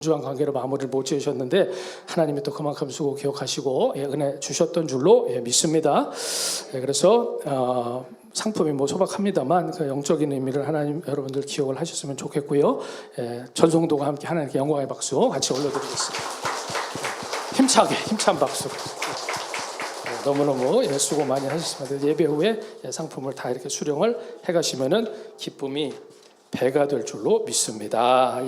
주한 관계로 마무리를 못 지으셨는데 하나님이 또 그만큼 수고 기억하시고 은혜 주셨던 줄로 믿습니다. 그래서 상품이 뭐 소박합니다만 그 영적인 의미를 하나님 여러분들 기억을 하셨으면 좋겠고요. 전송도가 함께 하나님께 영광의 박수 같이 올려드리겠습니다. 힘찬 박수. 너무너무 수고 많이 하셨습니다. 예배 후에 상품을 다 이렇게 수령을 해가시면은 기쁨이 배가 될 줄로 믿습니다.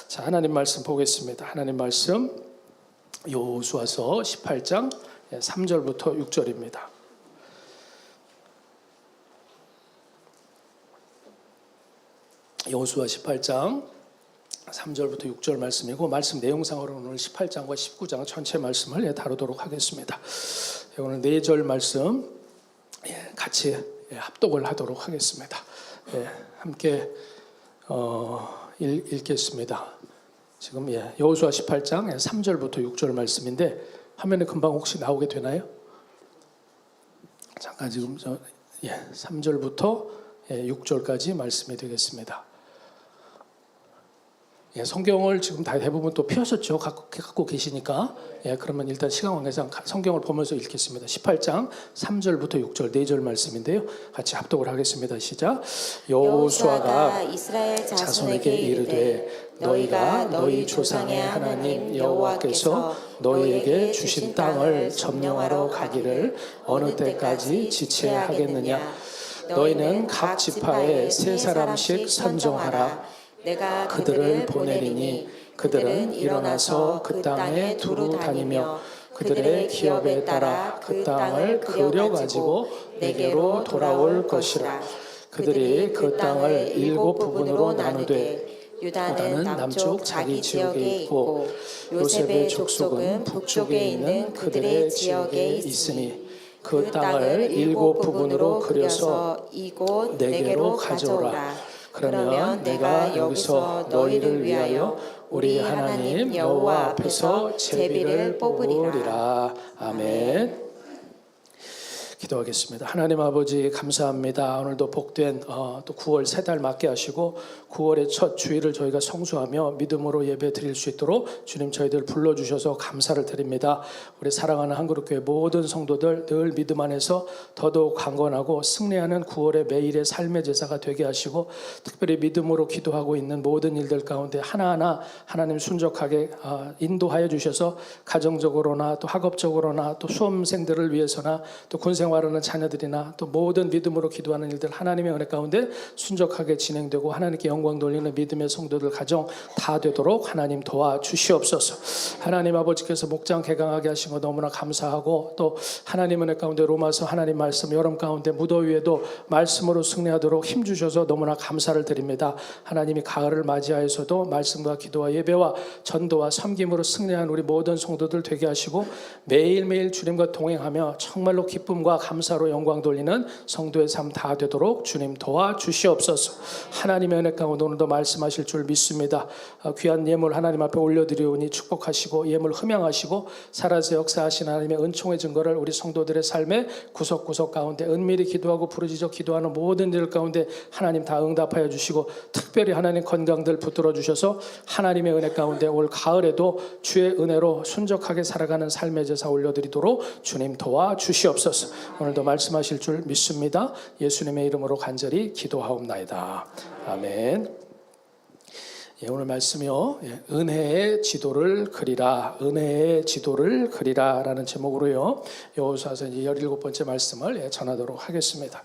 자, 하나님 말씀 보겠습니다. 하나님 말씀 여호수아서 18장 3절부터 6절입니다. 여호수아 18장 3절부터 6절 말씀이고 말씀 내용상으로는 오늘 18장과 19장 전체 말씀을 다루도록 하겠습니다. 오늘 4절 말씀 같이 합독을 하도록 하겠습니다. 함께 읽겠습니다. 지금 여호수아 18장 3절부터 6절 말씀인데 화면에 금방 혹시 나오게 되나요? 잠깐 지금 3절부터 6절까지 말씀이 되겠습니다. 성경을 지금 다 대부분 또 펴셨죠? 갖고 계시니까. 그러면 일단 시간 관계상 성경을 보면서 읽겠습니다. 18장 3절부터 6절 4절 말씀인데요. 같이 합독을 하겠습니다. 시작. 여호수아가 이스라엘 자손에게 이르되 너희가 너희 조상의 하나님 여호와께서 너희에게 주신 땅을 점령하러 가기를 어느 때까지 지체하겠느냐? 너희는 각 지파에 3사람씩 선정하라. 내가 그들을 보내리니 그들은 일어나서 그 땅에 두루 다니며 그들의 기업에 따라 그 땅을 그려가지고 내게로 돌아올 것이라. 그들이 그 땅을 7 부분으로 나누되 유다는 남쪽 자기 지역에 있고 요셉의 족속은 북쪽에 있는 그들의 지역에 있으니 그 땅을 7 부분으로 그려서 이곳 내게로 가져오라. 그러면 내가 여기서 너희를 위하여 우리 하나님 여호와 앞에서 제비를 뽑으리라. 아멘. 기도하겠습니다. 하나님 아버지 감사합니다. 오늘도 복된 또 9월 3달 맞게 하시고 9월의 첫 주일을 저희가 성수하며 믿음으로 예배 드릴 수 있도록 주님 저희들 불러주셔서 감사를 드립니다. 우리 사랑하는 한그룹교회 모든 성도들 늘 믿음 안에서 더더욱 강건하고 승리하는 9월의 매일의 삶의 제사가 되게 하시고 특별히 믿음으로 기도하고 있는 모든 일들 가운데 하나하나 하나님 순적하게 인도하여 주셔서 가정적으로나 또 학업적으로나 또 수험생들을 위해서나 또 군생활하는 자녀들이나 또 모든 믿음으로 기도하는 일들 하나님의 은혜 가운데 순적하게 진행되고 하나님께 영광 돌리는 믿음의 성도들 가정 다 되도록 하나님 도와주시옵소서. 하나님 아버지께서 목장 개강하게 하신 거 너무나 감사하고 또 하나님 은혜 가운데 로마서 하나님 말씀 여름 가운데 무더위에도 말씀으로 승리하도록 힘주셔서 너무나 감사를 드립니다. 하나님이 가을을 맞이하여서도 말씀과 기도와 예배와 전도와 섬김으로 승리한 우리 모든 성도들 되게 하시고 매일매일 주님과 동행하며 정말로 기쁨과 감사로 영광 돌리는 성도의 삶 다 되도록 주님 도와주시옵소서. 하나님의 은혜 가운데 오늘도 말씀하실 줄 믿습니다. 귀한 예물 하나님 앞에 올려드리오니 축복하시고 예물 흠양하시고 살아서 역사하신 하나님의 은총의 증거를 우리 성도들의 삶의 구석구석 가운데 은밀히 기도하고 부르짖어 기도하는 모든 일 가운데 하나님 다 응답하여 주시고 특별히 하나님 건강들 붙들어 주셔서 하나님의 은혜 가운데 올 가을에도 주의 은혜로 순적하게 살아가는 삶의 제사 올려드리도록 주님 도와주시옵소서. 오늘도 말씀하실 줄 믿습니다. 예수님의 이름으로 간절히 기도하옵나이다. 아멘. 오늘 말씀이요. 은혜의 지도를 그리라. 은혜의 지도를 그리라 라는 제목으로요. 여호수아서 17번째 말씀을 전하도록 하겠습니다.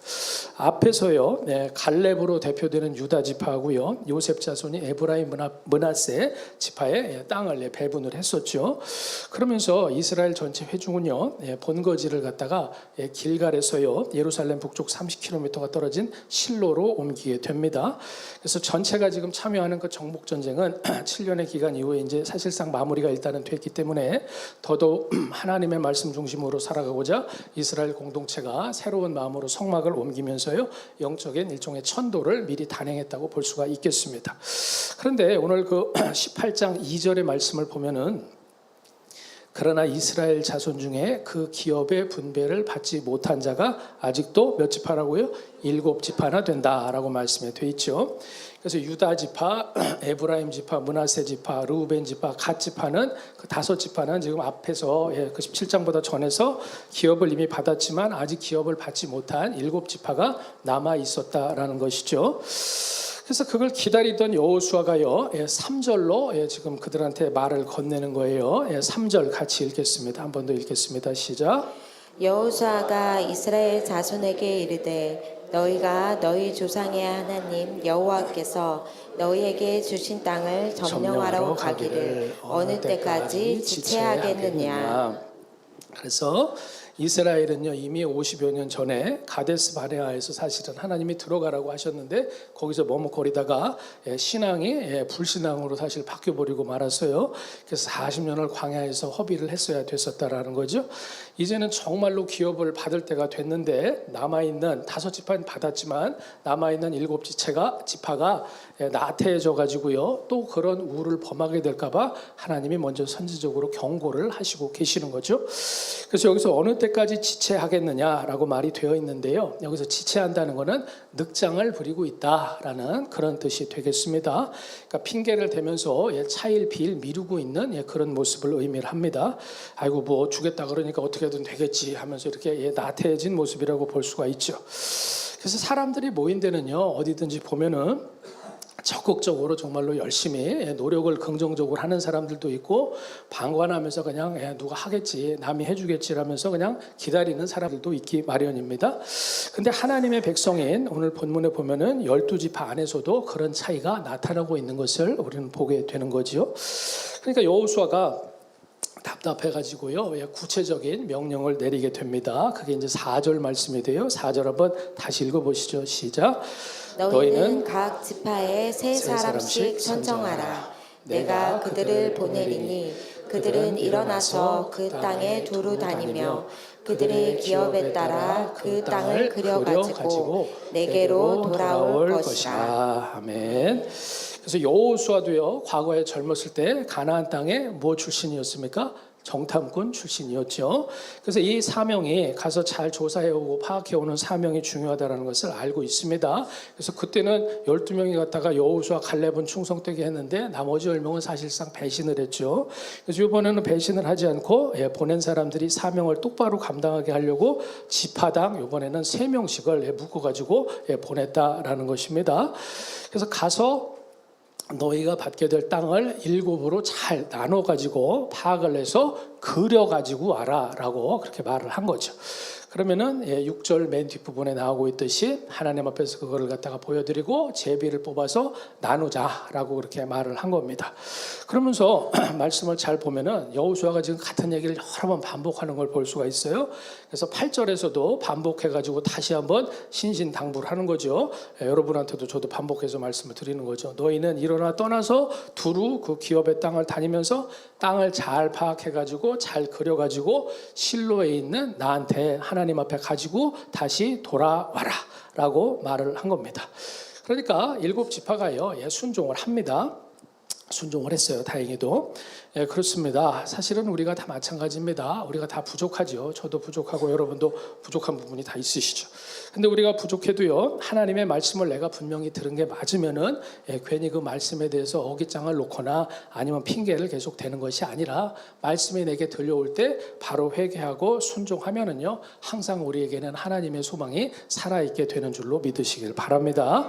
앞에서요. 갈렙으로 대표되는 유다 지파하고요. 요셉 자손이 에브라임 므낫세 지파의 땅을 배분을 했었죠. 그러면서 이스라엘 전체 회중은요. 본거지를 갖다가 길갈에서요. 예루살렘 북쪽 30km가 떨어진 실로로 옮기게 됩니다. 그래서 전체가 지금 참여하는 그 정복 전쟁은 7년의 기간 이후에 이제 사실상 마무리가 일단은 됐기 때문에 더더욱 하나님의 말씀 중심으로 살아가고자 이스라엘 공동체가 새로운 마음으로 성막을 옮기면서요 영적인 일종의 천도를 미리 단행했다고 볼 수가 있겠습니다. 그런데 오늘 그 18장 2절의 말씀을 보면은 그러나 이스라엘 자손 중에 그 기업의 분배를 받지 못한 자가 아직도 몇 지파라고요? 7지파나 된다라고 말씀에 돼 있죠. 그래서 유다 지파, 에브라임 지파, 므낫세 지파, 르우벤 지파, 갓 지파는 그 5지파는 지금 앞에서 그 17장보다 전에서 기업을 이미 받았지만 아직 기업을 받지 못한 7지파가 남아 있었다라는 것이죠. 그래서 그걸 기다리던 여호수아가요 3절로 지금 그들한테 말을 건네는 거예요. 3절 같이 읽겠습니다. 한 번 더 읽겠습니다. 시작. 여호수아가 이스라엘 자손에게 이르되 너희가 너희 조상의 하나님 여호와께서 너희에게 주신 땅을 점령하러 가기를 어느 때까지 지체하겠느냐. 그래서 이스라엘은요 이미 50여 년 전에 가데스 바네아에서 사실은 하나님이 들어가라고 하셨는데 거기서 머뭇거리다가 신앙이 불신앙으로 사실 바뀌어버리고 말았어요. 그래서 40년을 광야에서 허비를 했어야 됐었다라는 거죠. 이제는 정말로 기업을 받을 때가 됐는데 남아있는 5지파는 받았지만 남아있는 7지파가 나태해져 가지고요 또 그런 우를 범하게 될까봐 하나님이 먼저 선지적으로 경고를 하시고 계시는 거죠. 그래서 여기서 어느 때까지 지체하겠느냐라고 말이 되어 있는데요. 여기서 지체한다는 것은 늑장을 부리고 있다라는 그런 뜻이 되겠습니다. 그러니까 핑계를 대면서 차일피일 미루고 있는 그런 모습을 의미를 합니다. 아이고 뭐 주겠다 그러니까 어떻게든 되겠지 하면서 이렇게 나태해진 모습이라고 볼 수가 있죠. 그래서 사람들이 모인 데는요 어디든지 보면은 적극적으로 정말로 열심히 노력을 긍정적으로 하는 사람들도 있고 방관하면서 그냥 누가 하겠지 남이 해주겠지라면서 그냥 기다리는 사람들도 있기 마련입니다. 근데 하나님의 백성인 오늘 본문에 보면은 12지파 안에서도 그런 차이가 나타나고 있는 것을 우리는 보게 되는 거지요. 그러니까 여호수아가 답답해가지고요 구체적인 명령을 내리게 됩니다. 그게 이제 4절 말씀이 돼요. 4절 한번 다시 읽어보시죠. 시작. 너희는 각 지파에 3사람씩 선정하라. 내가 그들을 보내리니 그들은 일어나서 그 땅에 두루 다니며 그들의 기업에 따라 그 땅을 그려가지고 내게로 돌아올 것이라. 아멘. 그래서 여호수아도요 과거에 젊었을 때 가나안 땅에 뭐 출신이었습니까? 정탐꾼 출신이었죠. 그래서 이 사명이 가서 잘 조사해오고 파악해오는 사명이 중요하다는 것을 알고 있습니다. 그래서 그때는 12명이 갔다가 여호수아 갈렙은 충성되게 했는데 나머지 10명은 사실상 배신을 했죠. 그래서 이번에는 배신을 하지 않고 보낸 사람들이 사명을 똑바로 감당하게 하려고 지파당 이번에는 3명씩을 묶어가지고 보냈다라는 것입니다. 그래서 가서 너희가 받게 될 땅을 7으로 잘 나눠가지고 파악을 해서 그려가지고 와라라고 그렇게 말을 한 거죠. 그러면은 6절 맨 뒷부분에 나오고 있듯이 하나님 앞에서 그거를 갖다가 보여드리고 제비를 뽑아서 나누자라고 그렇게 말을 한 겁니다. 그러면서 말씀을 잘 보면은 여호수아가 지금 같은 얘기를 여러 번 반복하는 걸 볼 수가 있어요. 그래서 8절에서도 반복해가지고 다시 한번 신신당부를 하는 거죠. 여러분한테도 저도 반복해서 말씀을 드리는 거죠. 너희는 일어나 떠나서 두루 그 기업의 땅을 다니면서 땅을 잘 파악해가지고 잘 그려가지고 실로에 있는 나한테 하나님 앞에 가지고 다시 돌아와라 라고 말을 한 겁니다. 그러니까 7지파가요 순종을 합니다. 순종을 했어요. 다행히도. 그렇습니다. 사실은 우리가 다 마찬가지입니다. 우리가 다 부족하죠. 저도 부족하고 여러분도 부족한 부분이 다 있으시죠. 근데 우리가 부족해도요 하나님의 말씀을 내가 분명히 들은 게 맞으면은 괜히 그 말씀에 대해서 어깃장을 놓거나 아니면 핑계를 계속 대는 것이 아니라 말씀이 내게 들려올 때 바로 회개하고 순종하면은요 항상 우리에게는 하나님의 소망이 살아있게 되는 줄로 믿으시길 바랍니다.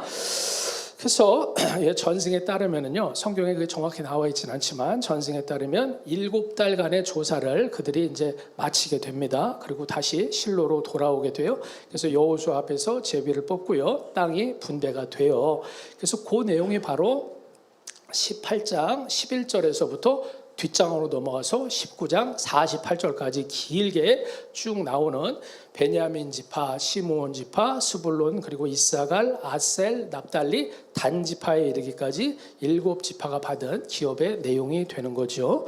그래서 전승에 따르면은요 성경에 그게 정확히 나와 있지는 않지만 전승에 따르면 7달간의 조사를 그들이 이제 마치게 됩니다. 그리고 다시 실로로 돌아오게 돼요. 그래서 여호수아 앞에서 제비를 뽑고요 땅이 분배가 돼요. 그래서 그 내용이 바로 18장 11절에서부터 뒷장으로 넘어가서 19장 48절까지 길게 쭉 나오는 베냐민 지파, 시므온 지파, 스불론 그리고 이사갈, 아셀, 납달리 단 지파에 이르기까지 7지파가 받은 기업의 내용이 되는 거죠.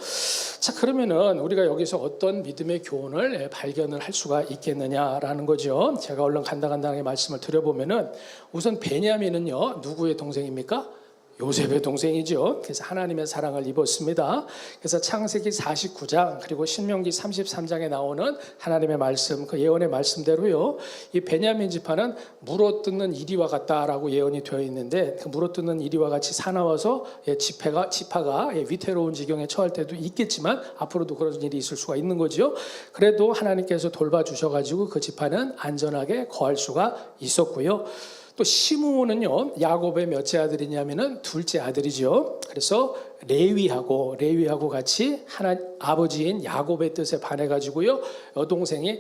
자, 그러면은 우리가 여기서 어떤 믿음의 교훈을 발견을 할 수가 있겠느냐라는 거죠. 제가 얼른 간단하게 말씀을 드려보면은 우선 베냐민은요 누구의 동생입니까? 요셉의 동생이죠. 그래서 하나님의 사랑을 입었습니다. 그래서 창세기 49장 그리고 신명기 33장에 나오는 하나님의 말씀, 그 예언의 말씀대로요. 이 베냐민 지파는 물어뜯는 이리와 같다라고 예언이 되어 있는데 그 물어뜯는 이리와 같이 사나워서 지파가 위태로운 지경에 처할 때도 있겠지만 앞으로도 그런 일이 있을 수가 있는 거죠. 그래도 하나님께서 돌봐주셔가지고 그 지파는 안전하게 거할 수가 있었고요. 또 시므온은요, 야곱의 몇째 아들이냐면은 둘째 아들이죠. 그래서 레위하고 같이 아버지인 야곱의 뜻에 반해가지고요, 여동생이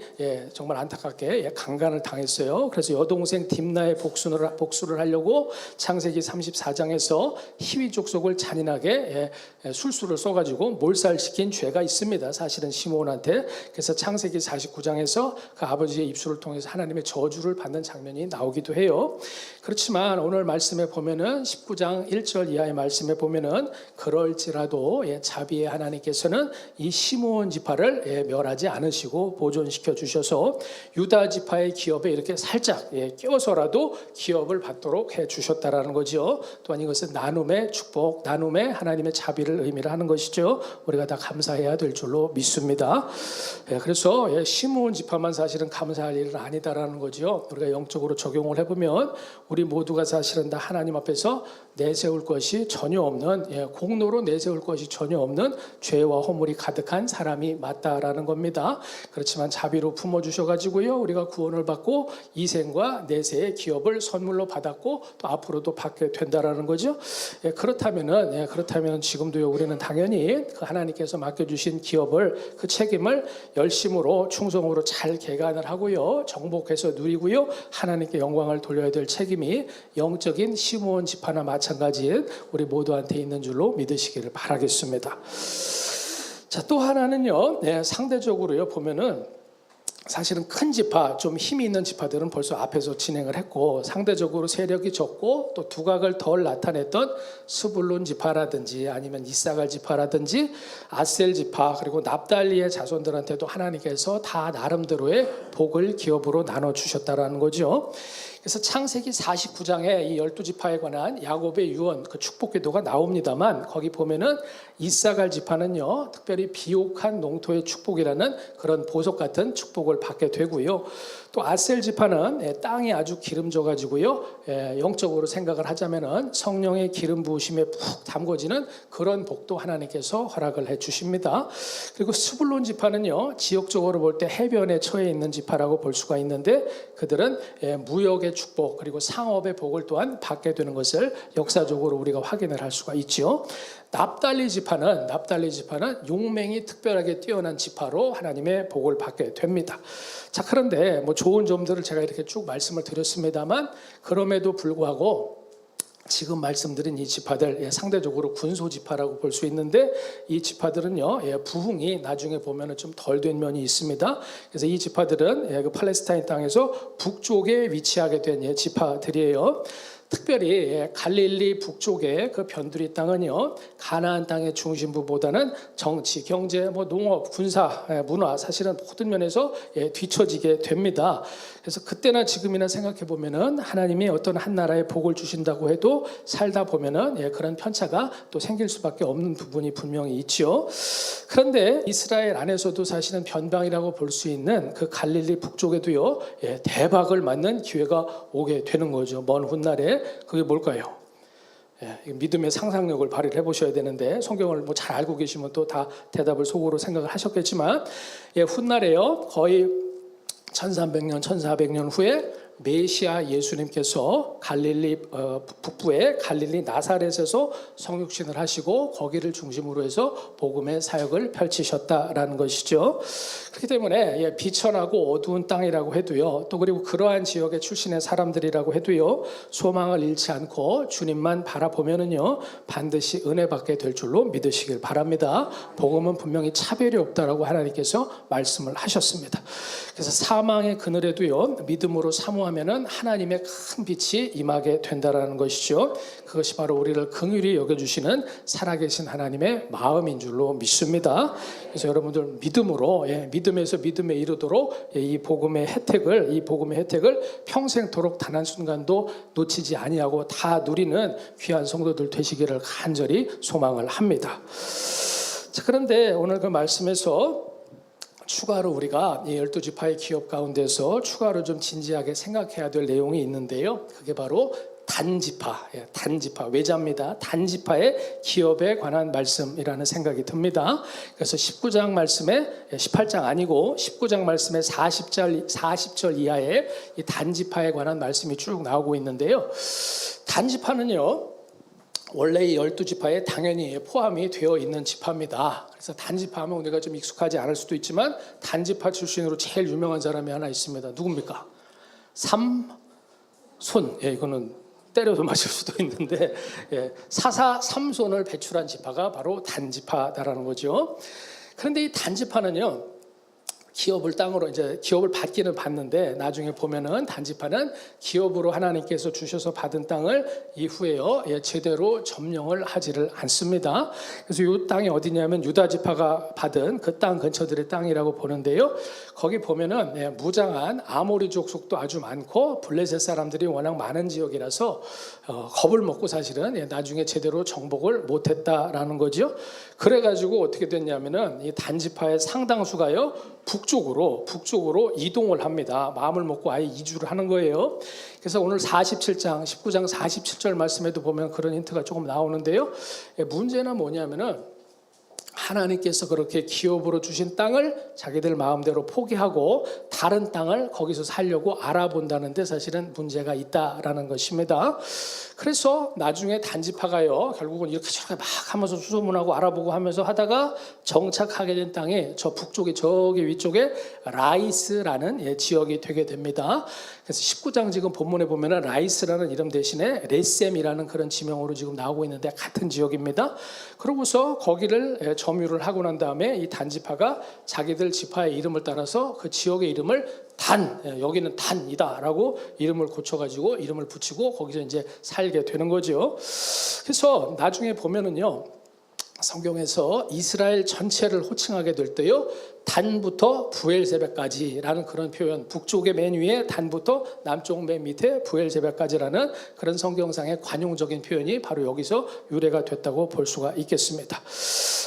정말 안타깝게 강간을 당했어요. 그래서 여동생 딥나의 복수를 하려고 창세기 34장에서 히위 족속을 잔인하게 술수를 써가지고 몰살시킨 죄가 있습니다. 사실은 시므온한테. 그래서 창세기 49장에서 그 아버지의 입술을 통해서 하나님의 저주를 받는 장면이 나오기도 해요. 그렇지만 오늘 말씀에 보면은 19장 1절 이하의 말씀에 보면은 그럴지라도 자비의 하나님께서는 이 시므온 지파를 멸하지 않으시고 보존시켜 주셔서 유다 지파의 기업에 이렇게 살짝 껴서라도 기업을 받도록 해 주셨다라는 거죠. 또한 이것은 나눔의 축복, 나눔의 하나님의 자비를 의미를 하는 것이죠. 우리가 다 감사해야 될 줄로 믿습니다. 그래서 시므온 지파만 사실은 감사할 일은 아니다라는 거죠. 우리가 영적으로 적용을 해보면 우리 모두가 사실은 다 하나님 앞에서 내세울 것이 전혀 없는, 공로로 내세울 것이 전혀 없는 죄와 허물이 가득한 사람이 맞다라는 겁니다. 그렇지만 자비로 품어주셔가지고요, 우리가 구원을 받고 이생과 내세의 기업을 선물로 받았고 또 앞으로도 받게 된다라는 거죠. 그렇다면은 지금도요, 우리는 당연히 그 하나님께서 맡겨주신 기업을, 그 책임을 열심으로 충성으로 잘 개간을 하고요, 정복해서 누리고요, 하나님께 영광을 돌려야 될 책임이 영적인 시므온 지파나 마찬가지인 우리 모두한테 있는 줄로 믿으시기를 바라겠습니다. 자, 또 하나는요, 상대적으로요 보면은 사실은 큰 지파, 좀 힘이 있는 지파들은 벌써 앞에서 진행을 했고 상대적으로 세력이 적고 또 두각을 덜 나타냈던 스불론 지파라든지 아니면 이사갈 지파라든지 아셀 지파 그리고 납달리의 자손들한테도 하나님께서 다 나름대로의 복을 기업으로 나눠주셨다라는 거죠. 그래서 창세기 49장에 이 12지파에 관한 야곱의 유언, 그 축복 기도가 나옵니다만 거기 보면은 이사갈 지파는요, 특별히 비옥한 농토의 축복이라는 그런 보석 같은 축복을 받게 되고요. 또 아셀 지파는 땅이 아주 기름져 가지고요, 영적으로 생각을 하자면은 성령의 기름 부으심에 푹 담궈지는 그런 복도 하나님께서 허락을 해 주십니다. 그리고 스불론 지파는요, 지역적으로 볼 때 해변에 처해 있는 지파라고 볼 수가 있는데 그들은 무역의 축복 그리고 상업의 복을 또한 받게 되는 것을 역사적으로 우리가 확인을 할 수가 있죠. 납달리 지파는 용맹이 특별하게 뛰어난 지파로 하나님의 복을 받게 됩니다. 자, 그런데 뭐 좋은 점들을 제가 이렇게 쭉 말씀을 드렸습니다만 그럼에도 불구하고 지금 말씀드린 이 지파들 상대적으로 군소 지파라고 볼 수 있는데 이 지파들은요, 부흥이 나중에 보면은 좀 덜 된 면이 있습니다. 그래서 이 지파들은 그 팔레스타인 땅에서 북쪽에 위치하게 된 지파들이에요. 특별히 갈릴리 북쪽의 그 변두리 땅은요, 가나안 땅의 중심부보다는 정치, 경제, 농업, 군사, 문화 사실은 모든 면에서 뒤처지게 됩니다. 그래서 그때나 지금이나 생각해 보면은 하나님이 어떤 한 나라에 복을 주신다고 해도 살다 보면은 그런 편차가 또 생길 수밖에 없는 부분이 분명히 있죠. 그런데 이스라엘 안에서도 사실은 변방이라고 볼 수 있는 그 갈릴리 북쪽에도요, 대박을 맞는 기회가 오게 되는 거죠. 먼 훗날에. 그게 뭘까요? 믿음의 상상력을 발휘를 해보셔야 되는데 성경을 잘 알고 계시면 또 다 대답을 속으로 생각을 하셨겠지만 훗날에요, 거의 1300년 1400년 후에 메시아 예수님께서 갈릴리 북부의 갈릴리 나사렛에서 성육신을 하시고 거기를 중심으로 해서 복음의 사역을 펼치셨다라는 것이죠. 그렇기 때문에 비천하고 어두운 땅이라고 해도요, 또 그리고 그러한 지역의 출신의 사람들이라고 해도요, 소망을 잃지 않고 주님만 바라보면은요, 반드시 은혜 받게 될 줄로 믿으시길 바랍니다. 복음은 분명히 차별이 없다라고 하나님께서 말씀을 하셨습니다. 그래서 사망의 그늘에도요, 믿음으로 사모하는 순종하면은 하나님의 큰 빛이 임하게 된다라는 것이죠. 그것이 바로 우리를 긍휼히 여겨주시는 살아계신 하나님의 마음인 줄로 믿습니다. 그래서 여러분들 믿음으로 믿음에서 믿음에 이르도록 이 복음의 혜택을 평생토록 단 한 순간도 놓치지 아니하고 다 누리는 귀한 성도들 되시기를 간절히 소망을 합니다. 자, 그런데 오늘 그 말씀에서 추가로 우리가 이 12지파의 기업 가운데서 추가로 좀 진지하게 생각해야 될 내용이 있는데요. 그게 바로 단지파, 외자입니다. 단지파의 기업에 관한 말씀이라는 생각이 듭니다. 그래서 19장 말씀에 18장 아니고 19장 말씀에 40절 이하에 이 단지파에 관한 말씀이 쭉 나오고 있는데요. 단지파는요, 원래 이 12지파에 당연히 포함이 되어 있는 지파입니다. 그래서 단지파 하면 우리가 좀 익숙하지 않을 수도 있지만 단지파 출신으로 제일 유명한 사람이 하나 있습니다. 누굽니까? 삼손. 이거는 때려도 맞을 수도 있는데 사사 삼손을 배출한 지파가 바로 단지파다라는 거죠. 그런데 이 단지파는요, 기업을 땅으로 이제 기업을 받기는 받는데 나중에 보면은 단지파는 기업으로 하나님께서 주셔서 받은 땅을 이후에요 제대로 점령을 하지를 않습니다. 그래서 이 땅이 어디냐면 유다 지파가 받은 그 땅 근처들의 땅이라고 보는데요. 거기 보면은 무장한 아모리 족속도 아주 많고 블레셋 사람들이 워낙 많은 지역이라서 겁을 먹고 사실은 나중에 제대로 정복을 못했다라는 거죠. 그래가지고 어떻게 됐냐면은 이 단지파의 상당수가요 북쪽으로 이동을 합니다. 마음을 먹고 아예 이주를 하는 거예요. 그래서 오늘 19장 47절 말씀에도 보면 그런 힌트가 조금 나오는데요. 문제는 뭐냐면은 하나님께서 그렇게 기업으로 주신 땅을 자기들 마음대로 포기하고 다른 땅을 거기서 살려고 알아본다는데 사실은 문제가 있다라는 것입니다. 그래서 나중에 단지파가요 결국은 이렇게 저렇게 막 하면서 수소문하고 알아보고 하면서 하다가 정착하게 된 땅이 저 북쪽에 저기 위쪽에 라이스라는 지역이 되게 됩니다. 그래서 19장 지금 본문에 보면은 라이스라는 이름 대신에 레셈이라는 그런 지명으로 지금 나오고 있는데 같은 지역입니다. 그러고서 거기를 점유를 하고 난 다음에 이 단지파가 자기들 지파의 이름을 따라서 그 지역의 이름을 여기는 단이다라고 이름을 고쳐가지고 이름을 붙이고 거기서 이제 살게 되는 거죠. 그래서 나중에 보면은요 성경에서 이스라엘 전체를 호칭하게 될 때요 단부터 부엘세베까지라는 그런 표현, 북쪽의 맨 위에 단부터 남쪽 맨 밑에 부엘세베까지라는 그런 성경상의 관용적인 표현이 바로 여기서 유래가 됐다고 볼 수가 있겠습니다.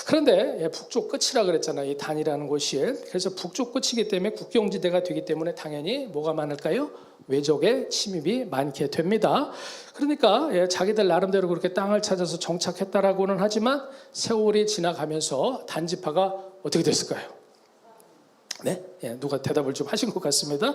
그런데 북쪽 끝이라 그랬잖아요. 이 단이라는 곳이. 그래서 북쪽 끝이기 때문에 국경지대가 되기 때문에 당연히 뭐가 많을까요? 외적의 침입이 많게 됩니다. 그러니까 자기들 나름대로 그렇게 땅을 찾아서 정착했다라고는 하지만 세월이 지나가면서 단지파가 어떻게 됐을까요? 네, 누가 대답을 좀 하신 것 같습니다.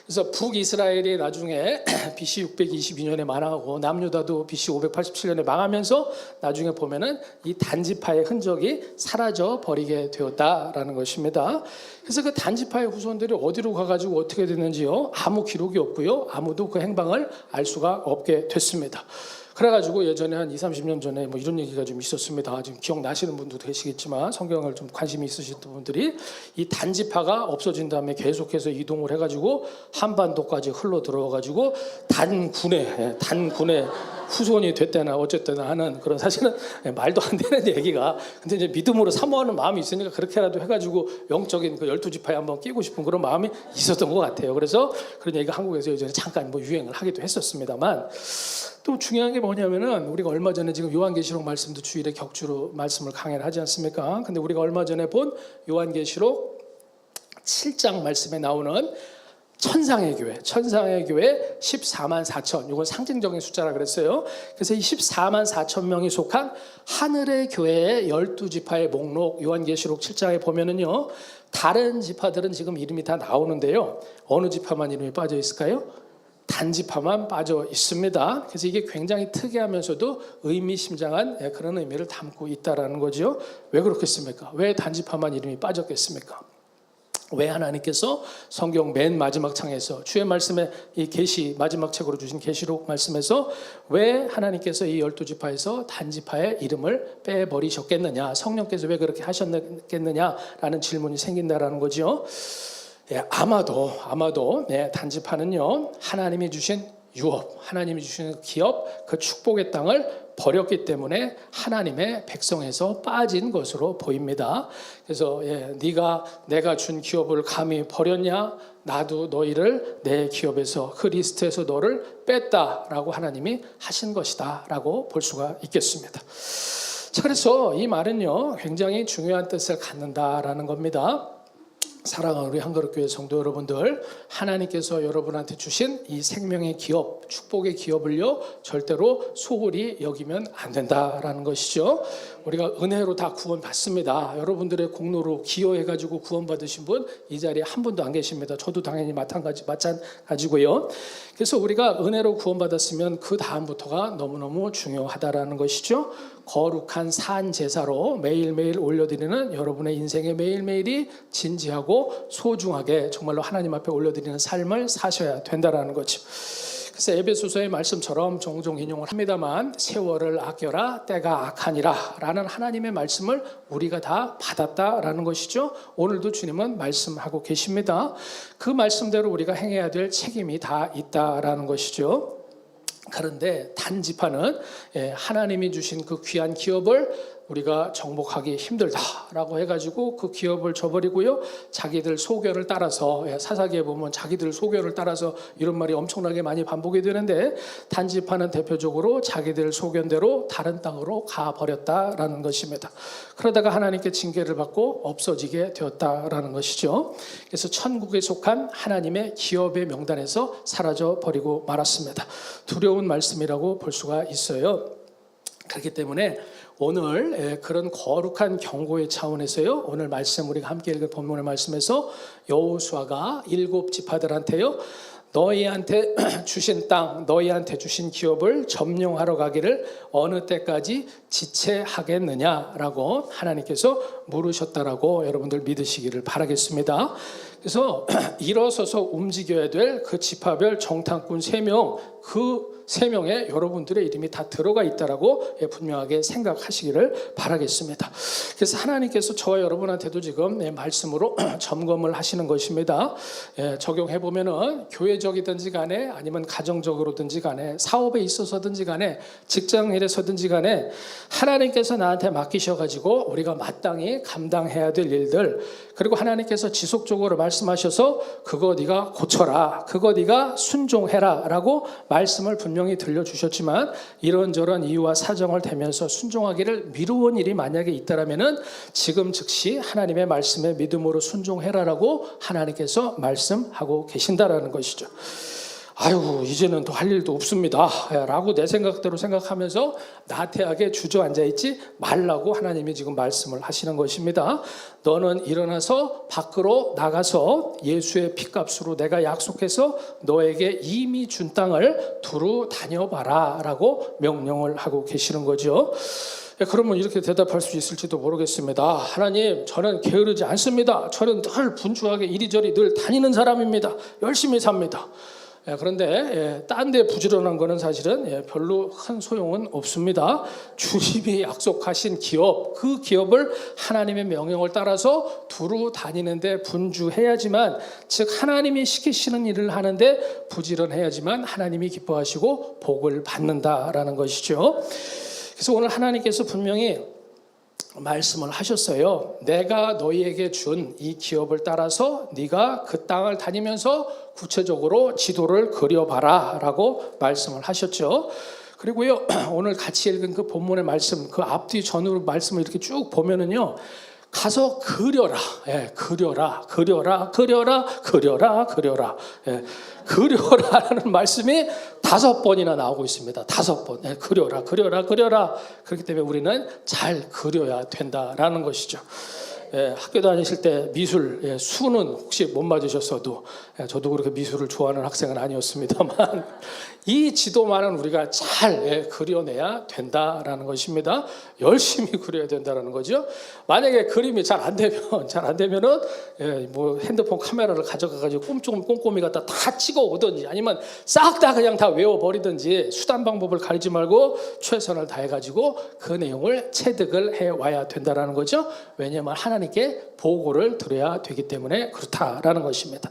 그래서 북이스라엘이 나중에 BC 622년에 망하고 남유다도 BC 587년에 망하면서 나중에 보면은 이 단지파의 흔적이 사라져 버리게 되었다라는 것입니다. 그래서 그 단지파의 후손들이 어디로 가가지고 어떻게 됐는지요? 아무 기록이 없고요. 아무도 그 행방을 알 수가 없게 됐습니다. 그래가지고 예전에 한 20-30년 전에 뭐 이런 얘기가 좀 있었습니다. 지금 기억나시는 분도 계시겠지만 성경을 좀 관심이 있으신 분들이 이 단지파가 없어진 다음에 계속해서 이동을 해가지고 한반도까지 흘러 들어와가지고 단군의 후손이 됐다나 어쨌거나 하는 그런 사실은 말도 안 되는 얘기가 근데 이제 믿음으로 사모하는 마음이 있으니까 그렇게라도 해가지고 영적인 그 12지파에 한번 끼고 싶은 그런 마음이 있었던 것 같아요. 그래서 그런 얘기가 한국에서 예전에 잠깐 뭐 유행을 하기도 했었습니다만 또 중요한 게 뭐냐면은 우리가 얼마 전에 지금 요한계시록 말씀도 주일에 격주로 말씀을 강해를 하지 않습니까? 근데 우리가 얼마 전에 본 요한계시록 7장 말씀에 나오는 천상의 교회 14만 4천 이건 상징적인 숫자라 그랬어요. 그래서 이 14만 4천 명이 속한 하늘의 교회의 12지파의 목록 요한계시록 7장에 보면은요 다른 지파들은 지금 이름이 다 나오는데요 어느 지파만 이름이 빠져 있을까요? 단지파만 빠져 있습니다. 그래서 이게 굉장히 특이하면서도 의미심장한 그런 의미를 담고 있다라는 거죠. 왜 그렇겠습니까? 왜 단지파만 이름이 빠졌겠습니까? 왜 하나님께서 성경 맨 마지막 장에서 주의 말씀에 이 계시 마지막 책으로 주신 계시록 말씀에서 왜 하나님께서 이 12지파에서 단지파의 이름을 빼버리셨겠느냐 성령께서 왜 그렇게 하셨겠느냐라는 질문이 생긴다라는 거죠. 아마도 단지파는요, 하나님이 주신 유업, 하나님이 주신 기업, 그 축복의 땅을 버렸기 때문에 하나님의 백성에서 빠진 것으로 보입니다. 그래서 내가 준 기업을 감히 버렸냐? 나도 너희를 내 기업에서, 그 리스트에서 너를 뺐다라고 하나님이 하신 것이다 라고 볼 수가 있겠습니다. 자, 그래서 이 말은요, 굉장히 중요한 뜻을 갖는다라는 겁니다. 사랑하는 우리 한그릇교회 성도 여러분들, 하나님께서 여러분한테 주신 이 생명의 기업, 축복의 기업을요, 절대로 소홀히 여기면 안 된다라는 것이죠. 우리가 은혜로 다 구원받습니다. 여러분들의 공로로 기여해가지고 구원받으신 분 이 자리에 한 분도 안 계십니다. 저도 당연히 마찬가지고요. 그래서 우리가 은혜로 구원받았으면 그 다음부터가 너무너무 중요하다라는 것이죠. 거룩한 산 제사로 매일매일 올려드리는 여러분의 인생의 매일매일이 진지하고 소중하게 정말로 하나님 앞에 올려드리는 삶을 사셔야 된다라는 거죠. 그래서 에베소서의 말씀처럼 종종 인용을 합니다만, 세월을 아껴라 때가 악하니라 라는 하나님의 말씀을 우리가 다 받았다라는 것이죠. 오늘도 주님은 말씀하고 계십니다. 그 말씀대로 우리가 행해야 될 책임이 다 있다라는 것이죠. 그런데 단지파는 하나님이 주신 그 귀한 기업을 우리가 정복하기 힘들다라고 해가지고 그 기업을 저버리고요, 자기들 소견을 따라서, 사사기에 보면 자기들 소견을 따라서 이런 말이 엄청나게 많이 반복이 되는데, 단지파는 대표적으로 자기들 소견대로 다른 땅으로 가버렸다라는 것입니다. 그러다가 하나님께 징계를 받고 없어지게 되었다라는 것이죠. 그래서 천국에 속한 하나님의 기업의 명단에서 사라져 버리고 말았습니다. 두려운 말씀이라고 볼 수가 있어요. 그렇기 때문에 오늘 그런 거룩한 경고의 차원에서요, 오늘 말씀 우리가 함께 읽은 본문의 말씀에서 여호수아가 7 지파들한테요, 너희한테 주신 땅, 너희한테 주신 기업을 점령하러 가기를 어느 때까지 지체하겠느냐라고 하나님께서 물으셨다라고 여러분들 믿으시기를 바라겠습니다. 그래서 일어서서 움직여야 될 그 지파별 정탐꾼 3명, 그 3명의 여러분들의 이름이 다 들어가 있다라고 분명하게 생각하시기를 바라겠습니다. 그래서 하나님께서 저와 여러분한테도 지금 말씀으로 점검을 하시는 것입니다. 적용해 보면은 교회적이든지 간에, 아니면 가정적으로든지 간에, 사업에 있어서든지 간에, 직장일에서든지 간에 하나님께서 나한테 맡기셔가지고 우리가 마땅히 감당해야 될 일들, 그리고 하나님께서 지속적으로 말씀하셔서 그거 네가 고쳐라, 그거 네가 순종해라 라고 말씀을 분명히 들려주셨지만, 이런저런 이유와 사정을 대면서 순종하기를 미루온 일이 만약에 있다라면은 지금 즉시 하나님의 말씀에 믿음으로 순종해라라고 하나님께서 말씀하고 계신다라는 것이죠. 아이고, 이제는 더 할 일도 없습니다 라고 내 생각대로 생각하면서 나태하게 주저앉아 있지 말라고 하나님이 지금 말씀을 하시는 것입니다. 너는 일어나서 밖으로 나가서 예수의 피값으로 내가 약속해서 너에게 이미 준 땅을 두루 다녀봐라 라고 명령을 하고 계시는 거죠. 그러면 이렇게 대답할 수 있을지도 모르겠습니다. 하나님, 저는 게으르지 않습니다. 저는 늘 분주하게 이리저리 늘 다니는 사람입니다. 열심히 삽니다. 그런데 딴 데 부지런한 거는 사실은 별로 큰 소용은 없습니다. 주님이 약속하신 기업, 그 기업을 하나님의 명령을 따라서 두루 다니는데 분주해야지만, 즉 하나님이 시키시는 일을 하는데 부지런해야지만 하나님이 기뻐하시고 복을 받는다라는 것이죠. 그래서 오늘 하나님께서 분명히 말씀을 하셨어요. 내가 너희에게 준 이 기업을 따라서 네가 그 땅을 다니면서 구체적으로 지도를 그려봐라 라고 말씀을 하셨죠. 그리고요, 오늘 같이 읽은 그 본문의 말씀, 그 앞뒤 전후로 말씀을 이렇게 쭉 보면은요, 가서 그려라, 그려라. 그려라라는 말씀이 5번이나 나오고 있습니다. 5번. 그려라. 그렇기 때문에 우리는 잘 그려야 된다라는 것이죠. 학교 다니실 때 미술, 수는 혹시 못 맞으셨어도, 저도 그렇게 미술을 좋아하는 학생은 아니었습니다만, 이 지도만은 우리가 잘 그려내야 된다라는 것입니다. 열심히 그려야 된다라는 거죠. 만약에 그림이 잘 안 되면은 뭐 핸드폰 카메라를 가져가가지고 꼼꼼히 갖다 다 찍어 오든지, 아니면 싹 다 그냥 다 외워버리든지, 수단 방법을 가리지 말고 최선을 다해가지고 그 내용을 체득을 해 와야 된다라는 거죠. 왜냐하면 하나님 하나님께 보고를 드려야 되기 때문에 그렇다라는 것입니다.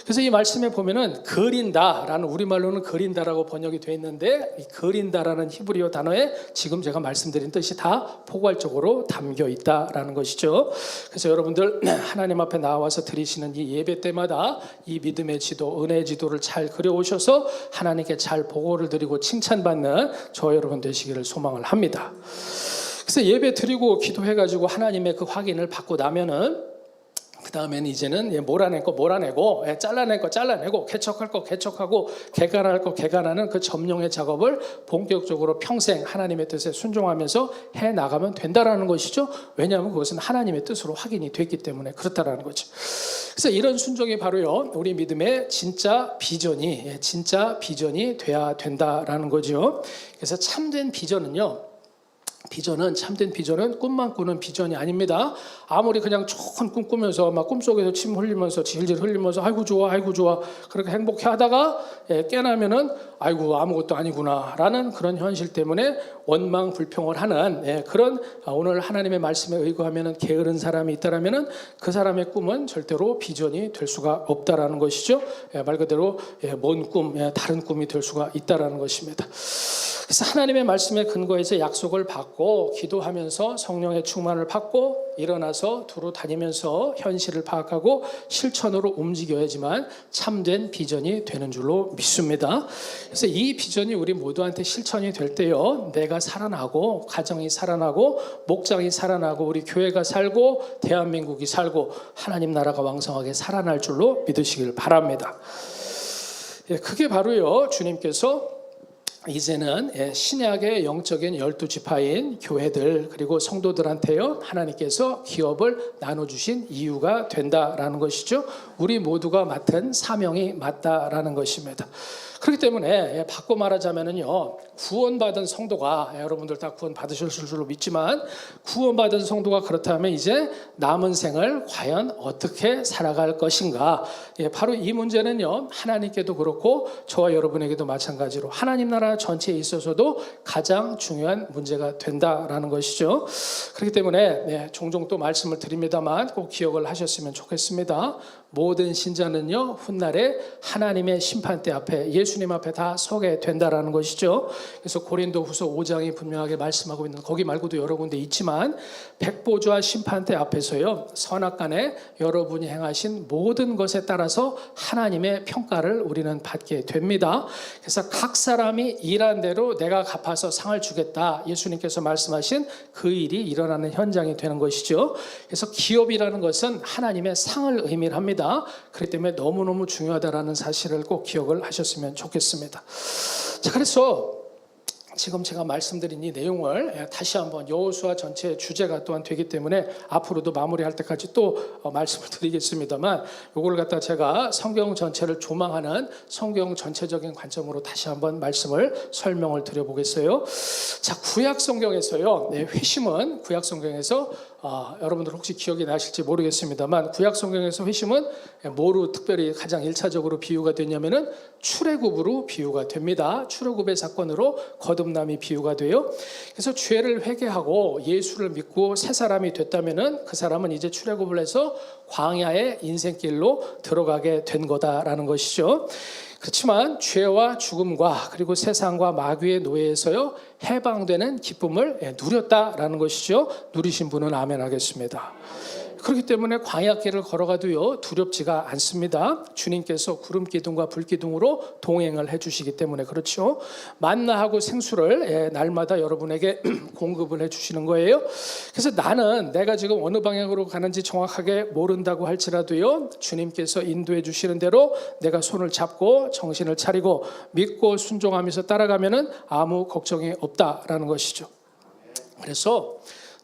그래서 이 말씀에 보면은 그린다라는, 우리말로는 그린다라고 번역이 되어 있는데, 이 그린다라는 히브리어 단어에 지금 제가 말씀드린 뜻이 다 포괄적으로 담겨 있다라는 것이죠. 그래서 여러분들 하나님 앞에 나와서 드리시는 이 예배 때마다 이 믿음의 지도, 은혜의 지도를 잘 그려오셔서 하나님께 잘 보고를 드리고 칭찬받는 저 여러분 되시기를 소망을 합니다. 그래서 예배 드리고 기도해가지고 하나님의 그 확인을 받고 나면은 그 다음에는 이제는 몰아낼 거 몰아내고, 잘라낼 거 잘라내고, 개척할 거 개척하고, 개간할 거 개간하는 그 점령의 작업을 본격적으로 평생 하나님의 뜻에 순종하면서 해 나가면 된다라는 것이죠. 왜냐하면 그것은 하나님의 뜻으로 확인이 됐기 때문에 그렇다라는 거죠. 그래서 이런 순종이 바로요, 우리 믿음의 진짜 비전이 돼야 된다라는 거죠. 그래서 참된 참된 비전은 꿈만 꾸는 비전이 아닙니다. 아무리 그냥 좋은 꿈 꾸면서 막 꿈속에서 침 흘리면서 질질 흘리면서 아이고 좋아 그렇게 행복해 하다가 깨나면은 아이고 아무것도 아니구나라는 그런 현실 때문에 원망 불평을 하는 그런, 오늘 하나님의 말씀에 의거하면은 게으른 사람이 있다라면은 그 사람의 꿈은 절대로 비전이 될 수가 없다라는 것이죠. 말 그대로 먼 꿈, 다른 꿈이 될 수가 있다라는 것입니다. 그래서 하나님의 말씀에 근거해서 약속을 받고 기도하면서 성령의 충만을 받고 일어나서 두루 다니면서 현실을 파악하고 실천으로 움직여야지만 참된 비전이 되는 줄로 믿습니다. 그래서 이 비전이 우리 모두한테 실천이 될 때요, 내가 살아나고 가정이 살아나고 목장이 살아나고 우리 교회가 살고 대한민국이 살고 하나님 나라가 왕성하게 살아날 줄로 믿으시길 바랍니다. 그게 바로요, 주님께서 이제는 신약의 영적인 12지파인 교회들 그리고 성도들한테요, 하나님께서 기업을 나눠주신 이유가 된다라는 것이죠. 우리 모두가 맡은 사명이 맞다라는 것입니다. 그렇기 때문에 바꿔 말하자면은요, 구원받은 성도가, 여러분들 다 구원 받으셨을 줄로 믿지만, 구원받은 성도가 그렇다면 이제 남은 생을 과연 어떻게 살아갈 것인가? 바로 이 문제는요, 하나님께도 그렇고 저와 여러분에게도 마찬가지로 하나님 나라 전체에 있어서도 가장 중요한 문제가 된다라는 것이죠. 그렇기 때문에 종종 또 말씀을 드립니다만 꼭 기억을 하셨으면 좋겠습니다. 모든 신자는요, 훗날에 하나님의 심판대 앞에, 예수님 앞에 다 서게 된다라는 것이죠. 그래서 고린도후서 5장이 분명하게 말씀하고 있는, 거기 말고도 여러 군데 있지만 백보좌 심판대 앞에서요, 선악간에 여러분이 행하신 모든 것에 따라서 하나님의 평가를 우리는 받게 됩니다. 그래서 각 사람이 일한 대로 내가 갚아서 상을 주겠다, 예수님께서 말씀하신 그 일이 일어나는 현장이 되는 것이죠. 그래서 기업이라는 것은 하나님의 상을 의미를 합니다. 그렇기 때문에 너무너무 중요하다라는 사실을 꼭 기억을 하셨으면 좋겠습니다. 자, 그래서 지금 제가 말씀드린 이 내용을 다시 한번, 여호수아 전체의 주제가 또한 되기 때문에 앞으로도 마무리할 때까지 또 말씀을 드리겠습니다만, 이걸 갖다 제가 성경 전체를 조망하는 성경 전체적인 관점으로 다시 한번 말씀을 설명을 드려보겠어요. 자, 구약 성경에서요, 회심은 구약 성경에서 여러분들 혹시 기억이 나실지 모르겠습니다만, 구약 성경에서 회심은 뭐로 특별히 가장 1차적으로 비유가 되냐면은 출애굽으로 비유가 됩니다. 출애굽의 사건으로 거듭남이 비유가 돼요. 그래서 죄를 회개하고 예수를 믿고 새 사람이 됐다면은 그 사람은 이제 출애굽을 해서 광야의 인생길로 들어가게 된 거다라는 것이죠. 그렇지만 죄와 죽음과 그리고 세상과 마귀의 노예에서요, 해방되는 기쁨을 누렸다라는 것이죠. 누리신 분은 아멘 하겠습니다. 그렇기 때문에 광야길을 걸어가도요, 두렵지가 않습니다. 주님께서 구름 기둥과 불 기둥으로 동행을 해주시기 때문에 그렇죠. 만나하고 생수를 날마다 여러분에게 공급을 해주시는 거예요. 그래서 나는 내가 지금 어느 방향으로 가는지 정확하게 모른다고 할지라도요, 주님께서 인도해 주시는 대로 내가 손을 잡고 정신을 차리고 믿고 순종하면서 따라가면은 아무 걱정이 없다라는 것이죠. 그래서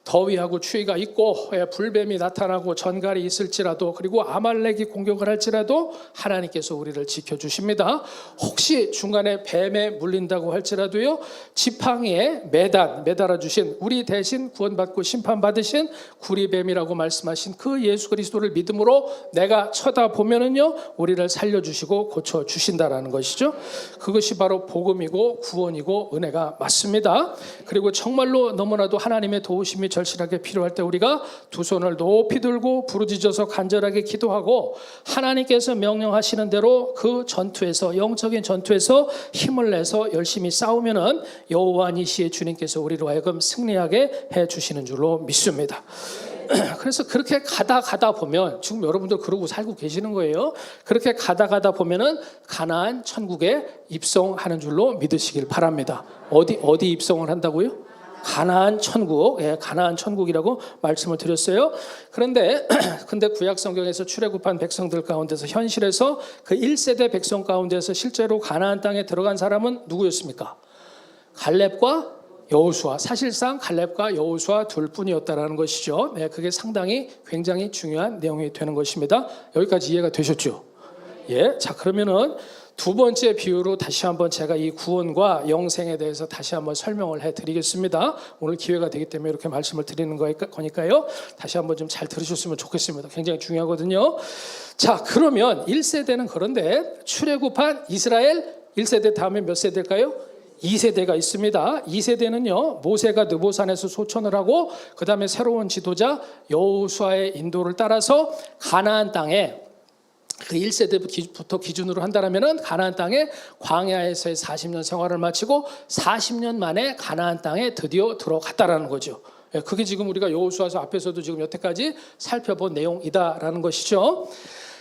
더위하고 추위가 있고 불뱀이 나타나고 전갈이 있을지라도, 그리고 아말렉이 공격을 할지라도 하나님께서 우리를 지켜주십니다. 혹시 중간에 뱀에 물린다고 할지라도요, 지팡이에 매달아 주신, 우리 대신 구원받고 심판받으신 구리뱀이라고 말씀하신 그 예수 그리스도를 믿음으로 내가 쳐다보면은요, 우리를 살려주시고 고쳐주신다라는 것이죠. 그것이 바로 복음이고 구원이고 은혜가 맞습니다. 그리고 정말로 너무나도 하나님의 도우심이 절실하게 필요할 때 우리가 두 손을 높이 들고 부르짖어서 간절하게 기도하고 하나님께서 명령하시는 대로 그 전투에서, 영적인 전투에서 힘을 내서 열심히 싸우면은 여호와 니시의 주님께서 우리로 하여금 승리하게 해 주시는 줄로 믿습니다. 그래서 그렇게 가다 보면, 지금 여러분들 그러고 살고 계시는 거예요. 그렇게 가다 보면은 가나안 천국에 입성하는 줄로 믿으시길 바랍니다. 어디 입성을 한다고요? 가나안 천국, 가나안 천국이라고 말씀을 드렸어요. 근데 구약 성경에서 출애굽한 백성들 가운데서, 현실에서 그 1세대 백성 가운데서 실제로 가나안 땅에 들어간 사람은 누구였습니까? 갈렙과 여호수아, 사실상 갈렙과 여호수아 둘 뿐이었다라는 것이죠. 그게 상당히 굉장히 중요한 내용이 되는 것입니다. 여기까지 이해가 되셨죠? 자, 그러면은 두 번째 비유로 다시 한번 제가 이 구원과 영생에 대해서 다시 한번 설명을 해드리겠습니다. 오늘 기회가 되기 때문에 이렇게 말씀을 드리는 거니까요. 다시 한번 좀 잘 들으셨으면 좋겠습니다. 굉장히 중요하거든요. 자, 그러면 1세대는 그런데 출애굽한 이스라엘 1세대 다음에 몇 세대일까요? 2세대가 있습니다. 2세대는요, 모세가 느보산에서 소천을 하고 그 다음에 새로운 지도자 여호수아의 인도를 따라서 가나안 땅에, 그 1세대부터 기준으로 한다면은 가나안 땅에 광야에서의 40년 생활을 마치고 40년 만에 가나안 땅에 드디어 들어갔다라는 거죠. 그게 지금 우리가 여호수아서 앞에서도 지금 여태까지 살펴본 내용이다라는 것이죠.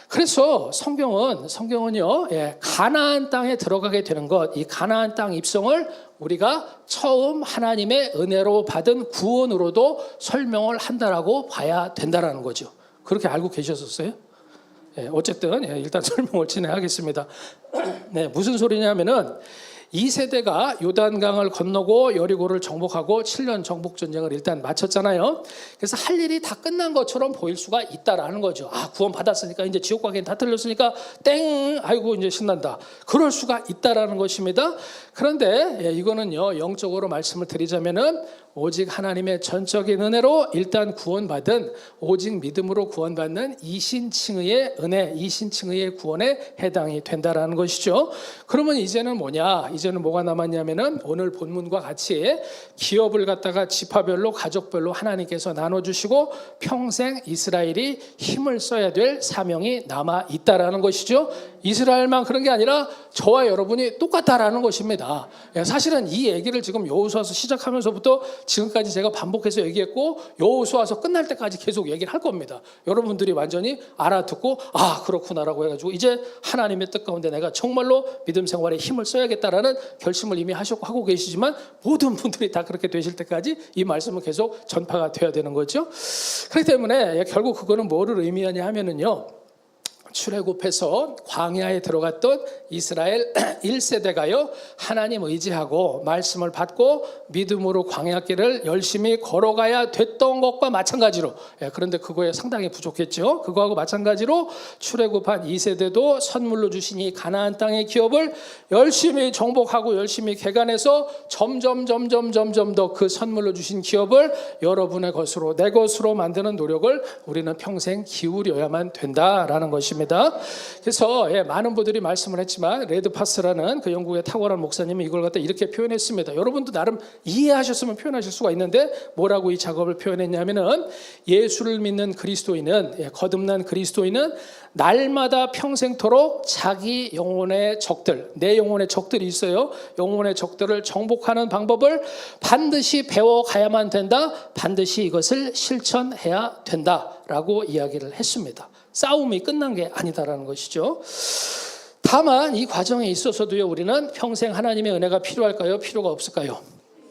그래서 성경은요, 가나안 땅에 들어가게 되는 것, 이 가나안 땅 입성을 우리가 처음 하나님의 은혜로 받은 구원으로도 설명을 한다라고 봐야 된다라는 거죠. 그렇게 알고 계셨었어요? 어쨌든 일단 설명을 진행하겠습니다. 무슨 소리냐면은 2세대가 요단강을 건너고 여리고를 정복하고 7년 정복 전쟁을 일단 마쳤잖아요. 그래서 할 일이 다 끝난 것처럼 보일 수가 있다라는 거죠. 아, 구원 받았으니까 이제 지옥 가기는 다 틀렸으니까 땡, 아이고 이제 신난다. 그럴 수가 있다라는 것입니다. 그런데 이거는요, 영적으로 말씀을 드리자면은 오직 하나님의 전적인 은혜로 일단 구원받은, 오직 믿음으로 구원받는 이신칭의의 은혜, 이신칭의의 구원에 해당이 된다라는 것이죠. 그러면 이제는 뭐냐? 이제는 뭐가 남았냐면은 오늘 본문과 같이 기업을 갖다가 지파별로, 가족별로 하나님께서 나눠주시고 평생 이스라엘이 힘을 써야 될 사명이 남아 있다라는 것이죠. 이스라엘만 그런 게 아니라 저와 여러분이 똑같다라는 것입니다. 사실은 이 얘기를 지금 여호수아서 시작하면서부터 지금까지 제가 반복해서 얘기했고 여호수아서 끝날 때까지 계속 얘기를 할 겁니다. 여러분들이 완전히 알아듣고 아, 그렇구나라고 해가지고 이제 하나님의 뜻 가운데 내가 정말로 믿음 생활에 힘을 써야겠다라는 결심을 이미 하고 계시지만 모든 분들이 다 그렇게 되실 때까지 이 말씀은 계속 전파가 돼야 되는 거죠. 그렇기 때문에 결국 그거는 뭐를 의미하냐 하면은요, 출애굽해서 광야에 들어갔던 이스라엘 1세대가요, 하나님 의지하고 말씀을 받고 믿음으로 광야길을 열심히 걸어가야 됐던 것과 마찬가지로, 그런데 그거에 상당히 부족했죠. 그거하고 마찬가지로 출애굽한 2세대도 선물로 주신 이 가나안 땅의 기업을 열심히 정복하고 열심히 개간해서 점점 더 그 선물로 주신 기업을 여러분의 것으로, 내 것으로 만드는 노력을 우리는 평생 기울여야만 된다라는 것입니다. 그래서 많은 분들이 말씀을 했지만 레드파스라는 그 영국의 탁월한 목사님이 이걸 갖다 이렇게 표현했습니다. 여러분도 나름 이해하셨으면 표현하실 수가 있는데 뭐라고 이 작업을 표현했냐면은, 예수를 믿는 그리스도인은, 거듭난 그리스도인은 날마다 평생토록 자기 영혼의 적들, 내 영혼의 적들이 있어요. 영혼의 적들을 정복하는 방법을 반드시 배워가야만 된다. 반드시 이것을 실천해야 된다라고 이야기를 했습니다. 싸움이 끝난 게 아니다라는 것이죠. 다만 이 과정에 있어서도요, 우리는 평생 하나님의 은혜가 필요할까요? 필요가 없을까요?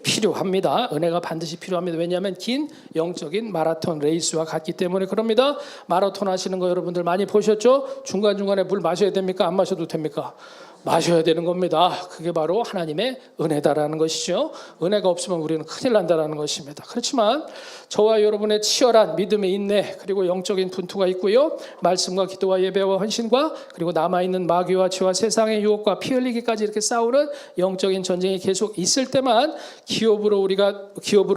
필요합니다. 은혜가 반드시 필요합니다. 왜냐하면 긴 영적인 마라톤 레이스와 같기 때문에 그럽니다. 마라톤 하시는 거 여러분들 많이 보셨죠? 중간중간에 물 마셔야 됩니까? 안 마셔도 됩니까? 마셔야 되는 겁니다. 그게 바로 하나님의 은혜다라는 것이죠. 은혜가 없으면 우리는 큰일 난다라는 것입니다. 그렇지만 저와 여러분의 치열한 믿음의 인내, 그리고 영적인 분투가 있고요, 말씀과 기도와 예배와 헌신과, 그리고 남아있는 마귀와 죄와 세상의 유혹과 피 흘리기까지 이렇게 싸우는 영적인 전쟁이 계속 있을 때만 기업으로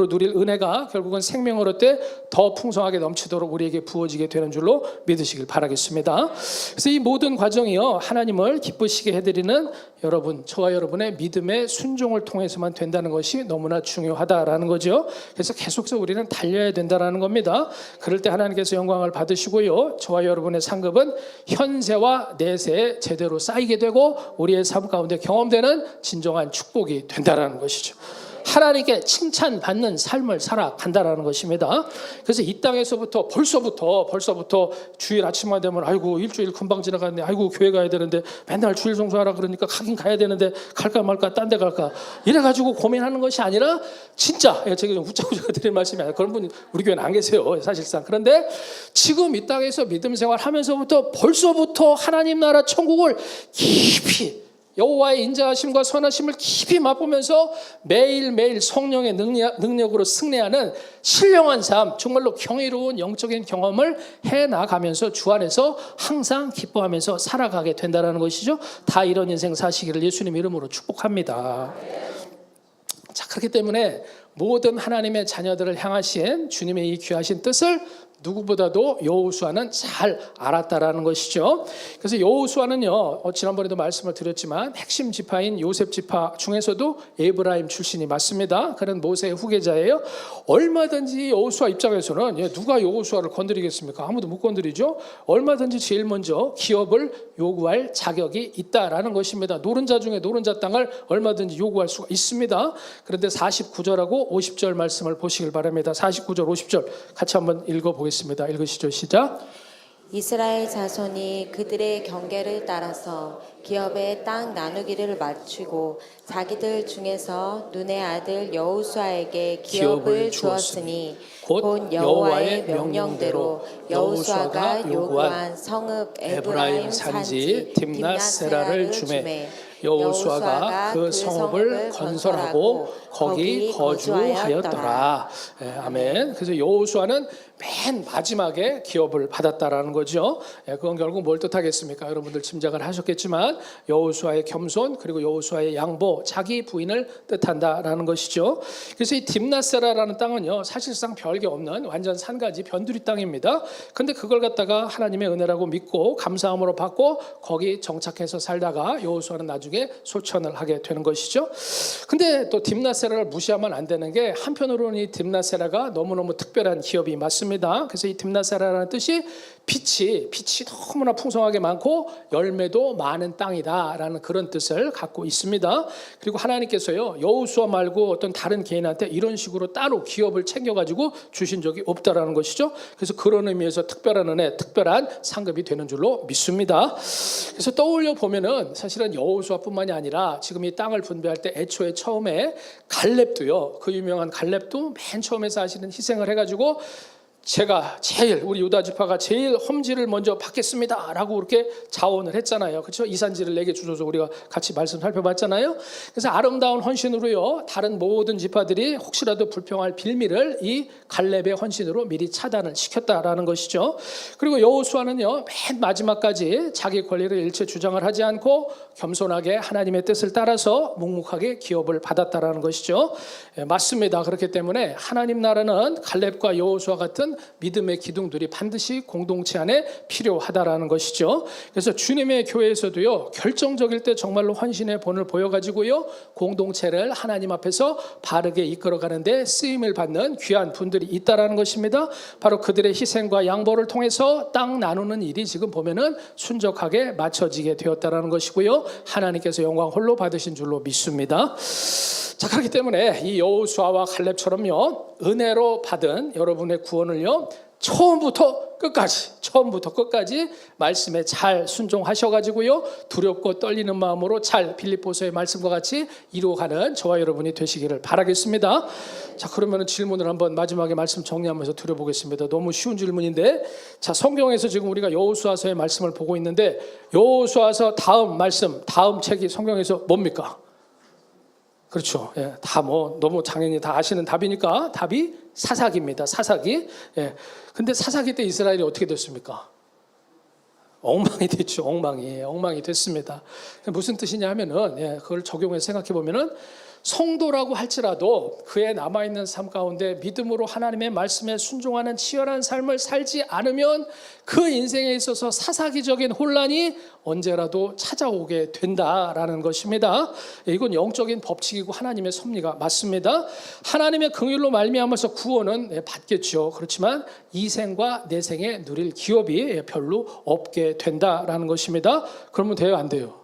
누릴 은혜가 결국은 생명을 얻되 더 풍성하게 넘치도록 우리에게 부어지게 되는 줄로 믿으시길 바라겠습니다. 그래서 이 모든 과정이요, 하나님을 기쁘시게 해드리는 일은 여러분, 저와 여러분의 믿음의 순종을 통해서만 된다는 것이 너무나 중요하다라는 거죠. 그래서 계속해서 우리는 달려야 된다라는 겁니다. 그럴 때 하나님께서 영광을 받으시고요, 저와 여러분의 상급은 현세와 내세에 제대로 쌓이게 되고 우리의 삶 가운데 경험되는 진정한 축복이 된다라는 것이죠. 하나님께 칭찬받는 삶을 살아간다라는 것입니다. 그래서 이 땅에서부터 벌써부터 주일 아침만 되면 아이고 일주일 금방 지나갔네, 아이고 교회 가야 되는데 맨날 주일 성수하라 그러니까 가긴 가야 되는데 갈까 말까 딴 데 갈까 이래가지고 고민하는 것이 아니라 진짜 제가 좀 웃자고자 드리는 말씀이 아니라 그런 분이 우리 교회는 안 계세요 사실상. 그런데 지금 이 땅에서 믿음 생활하면서부터 벌써부터 하나님 나라 천국을 깊이 여호와의 인자하심과 선하심을 깊이 맛보면서 매일매일 성령의 능력으로 승리하는 신령한 삶, 정말로 경이로운 영적인 경험을 해나가면서 주 안에서 항상 기뻐하면서 살아가게 된다는 것이죠. 다 이런 인생 사시기를 예수님 이름으로 축복합니다. 자, 그렇기 때문에 모든 하나님의 자녀들을 향하신 주님의 이 귀하신 뜻을 누구보다도 여호수아는 잘 알았다라는 것이죠. 그래서 여호수아는요, 지난번에도 말씀을 드렸지만 핵심 지파인 요셉 지파 중에서도 에브라임 출신이 맞습니다. 그는 모세의 후계자예요. 얼마든지 여호수아 입장에서는 누가 여호수아를 건드리겠습니까? 아무도 못 건드리죠. 얼마든지 제일 먼저 기업을 요구할 자격이 있다라는 것입니다. 노른자 중에 노른자 땅을 얼마든지 요구할 수가 있습니다. 그런데 49절하고 50절 말씀을 보시길 바랍니다. 49절 50절 같이 한번 읽어보겠습니다. 읽으시죠. 시작. 이스라엘 자손이 그들의 경계를 따라서 기업의 땅 나누기를 마치고 자기들 중에서 눈의 아들 여호수아에게 기업을 주었으니 곧 여호와의 명령대로 여호수아가 요구한 성읍 에브라임 산지 딥낫세라를 주매 여호수아가 그 성읍을 건설하고 거기 거주하였더라. 아멘. 그래서 여호수아는 맨 마지막에 기업을 받았다라는 거죠. 그건 결국 뭘 뜻하겠습니까? 여러분들 짐작을 하셨겠지만 여호수아의 겸손 그리고 여호수아의 양보, 자기 부인을 뜻한다라는 것이죠. 그래서 이 딥낫세라라는 땅은요, 사실상 별게 없는 완전 산가지 변두리 땅입니다. 근데 그걸 갖다가 하나님의 은혜라고 믿고 감사함으로 받고 거기 정착해서 살다가 여호수아는 나중에 소천을 하게 되는 것이죠. 근데 또 딥낫세라를 무시하면 안 되는 게, 한편으로는 이 딥낫세라가 너무너무 특별한 기업이 맞습니다. 그래서 이 딥낫세라라는 뜻이 빛이 너무나 풍성하게 많고 열매도 많은 땅이다라는 그런 뜻을 갖고 있습니다. 그리고 하나님께서요, 여호수아 말고 어떤 다른 개인한테 이런 식으로 따로 기업을 챙겨가지고 주신 적이 없다라는 것이죠. 그래서 그런 의미에서 특별한 은혜, 특별한 상급이 되는 줄로 믿습니다. 그래서 떠올려 보면은 사실은 여호수아뿐만이 아니라 지금 이 땅을 분배할 때 애초에 처음에 갈렙도요, 그 유명한 갈렙도 맨 처음에 사실은 희생을 해가지고 제가 제일, 우리 유다 지파가 제일 험지를 먼저 받겠습니다 라고 그렇게 자원을 했잖아요. 그렇죠? 이 산지를 내게 주셔서 우리가 같이 말씀 살펴봤잖아요. 그래서 아름다운 헌신으로요, 다른 모든 지파들이 혹시라도 불평할 빌미를 이 갈렙의 헌신으로 미리 차단을 시켰다라는 것이죠. 그리고 여호수아는요, 맨 마지막까지 자기 권리를 일체 주장을 하지 않고 겸손하게 하나님의 뜻을 따라서 묵묵하게 기업을 받았다라는 것이죠. 맞습니다. 그렇기 때문에 하나님 나라는 갈렙과 여호수아 같은 믿음의 기둥들이 반드시 공동체 안에 필요하다라는 것이죠. 그래서 주님의 교회에서도요, 결정적일 때 정말로 헌신의 본을 보여가지고요, 공동체를 하나님 앞에서 바르게 이끌어가는데 쓰임을 받는 귀한 분들이 있다라는 것입니다. 바로 그들의 희생과 양보를 통해서 땅 나누는 일이 지금 보면은 순적하게 맞춰지게 되었다라는 것이고요, 하나님께서 영광 홀로 받으신 줄로 믿습니다. 자, 그렇기 때문에 이 여호수아와 갈렙처럼요, 은혜로 받은 여러분의 구원을요, 처음부터 끝까지 말씀에 잘 순종하셔가지고요, 두렵고 떨리는 마음으로 잘 빌립보서의 말씀과 같이 이루어가는 저와 여러분이 되시기를 바라겠습니다. 자, 그러면 질문을 한번 마지막에 말씀 정리하면서 드려보겠습니다. 너무 쉬운 질문인데, 자, 성경에서 지금 우리가 여호수아서의 말씀을 보고 있는데, 여호수아서 다음 말씀, 다음 책이 성경에서 뭡니까? 그렇죠. 예, 다 너무 당연히 다 아시는 답이니까 답이 사사기입니다. 사사기. 예. 근데 사사기 때 이스라엘이 어떻게 됐습니까? 엉망이 됐죠. 엉망이 됐습니다. 무슨 뜻이냐 하면은, 그걸 적용해서 생각해 보면은, 성도라고 할지라도 그의 남아있는 삶 가운데 믿음으로 하나님의 말씀에 순종하는 치열한 삶을 살지 않으면 그 인생에 있어서 사사기적인 혼란이 언제라도 찾아오게 된다라는 것입니다. 이건 영적인 법칙이고 하나님의 섭리가 맞습니다. 하나님의 긍휼로 말미암아서 구원은 받겠죠. 그렇지만 이 생과 내 생에 누릴 기업이 별로 없게 된다라는 것입니다. 그러면 돼요, 안 돼요?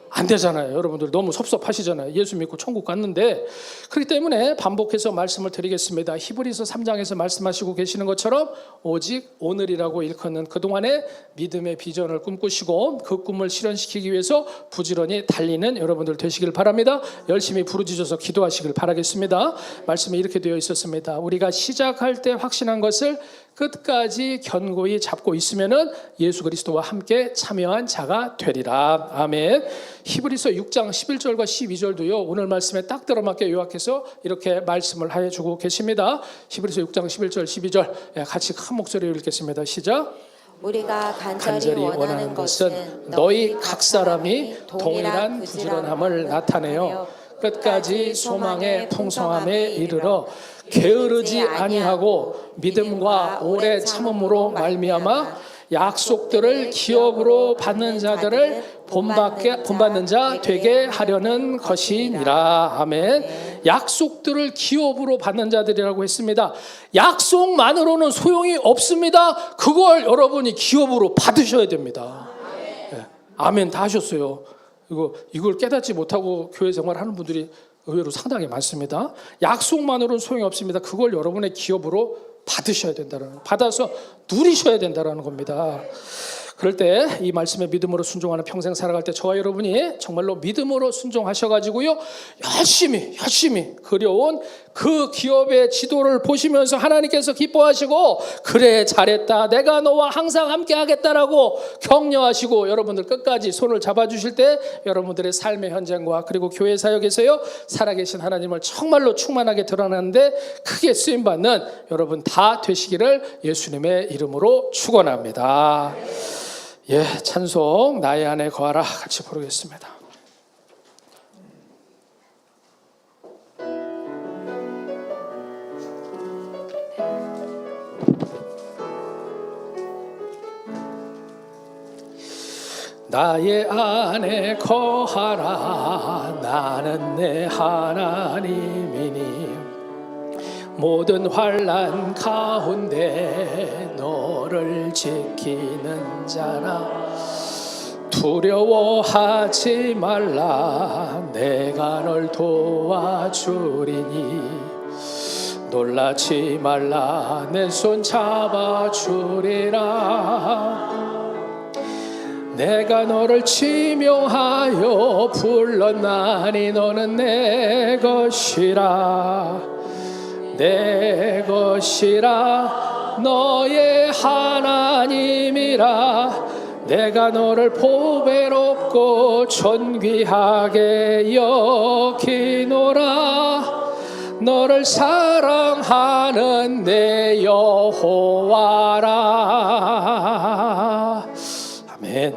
안 되잖아요. 여러분들 너무 섭섭하시잖아요. 예수 믿고 천국 갔는데. 그렇기 때문에 반복해서 말씀을 드리겠습니다. 히브리서 3장에서 말씀하시고 계시는 것처럼 오직 오늘이라고 일컫는 그동안의 믿음의 비전을 꿈꾸시고 그 꿈을 실현시키기 위해서 부지런히 달리는 여러분들 되시길 바랍니다. 열심히 부르짖어서 기도하시길 바라겠습니다. 말씀에 이렇게 되어 있었습니다. 우리가 시작할 때 확신한 것을 끝까지 견고히 잡고 있으면은 예수 그리스도와 함께 참여한 자가 되리라. 아멘. 히브리서 6장 11절과 12절도요. 오늘 말씀에 딱 들어맞게 요약해서 이렇게 말씀을 해주고 계십니다. 히브리서 6장 11절 12절 같이 큰 목소리로 읽겠습니다. 시작. 우리가 간절히 원하는 것은 너희 각 사람이 동일한 부지런함을 나타내어 끝까지 소망의 풍성함에 이르러 게으르지 아니하고 믿음과 오래 참음으로 말미암아 약속들을 기업으로 받는 자들을 본받는 자 되게 하려는 것이니라. 아멘. 약속들을 기업으로 받는 자들이라고 했습니다. 약속만으로는 소용이 없습니다. 그걸 여러분이 기업으로 받으셔야 됩니다. 네. 아멘. 다 하셨어요. 이걸 깨닫지 못하고 교회 생활하는 분들이 의외로 상당히 많습니다. 약속만으로는 소용이 없습니다. 그걸 여러분의 기업으로 받으셔야 된다는, 받아서 누리셔야 된다는 겁니다. 그럴 때 이 말씀에 믿음으로 순종하는 평생 살아갈 때 저와 여러분이 정말로 믿음으로 순종하셔가지고요, 열심히 그려온 그 기업의 지도를 보시면서 하나님께서 기뻐하시고 그래 잘했다, 내가 너와 항상 함께 하겠다라고 격려하시고 여러분들 끝까지 손을 잡아주실 때 여러분들의 삶의 현장과 그리고 교회 사역에서요 살아계신 하나님을 정말로 충만하게 드러나는데 크게 쓰임받는 여러분 다 되시기를 예수님의 이름으로 축원합니다. 예, 찬송 나의 안에 거하라 같이 부르겠습니다. 나의 안에 거하라 나는 내 하나님이니 모든 환난 가운데 너를 지키는 자라 두려워하지 말라 내가 널 도와주리니 놀라지 말라 내 손 잡아주리라 내가 너를 지명하여 불렀나니 너는 내 것이라 내 것이라 너의 하나님이라 내가 너를 보배롭고 존귀하게 여기노라 너를 사랑하는 내 여호와라. 아멘.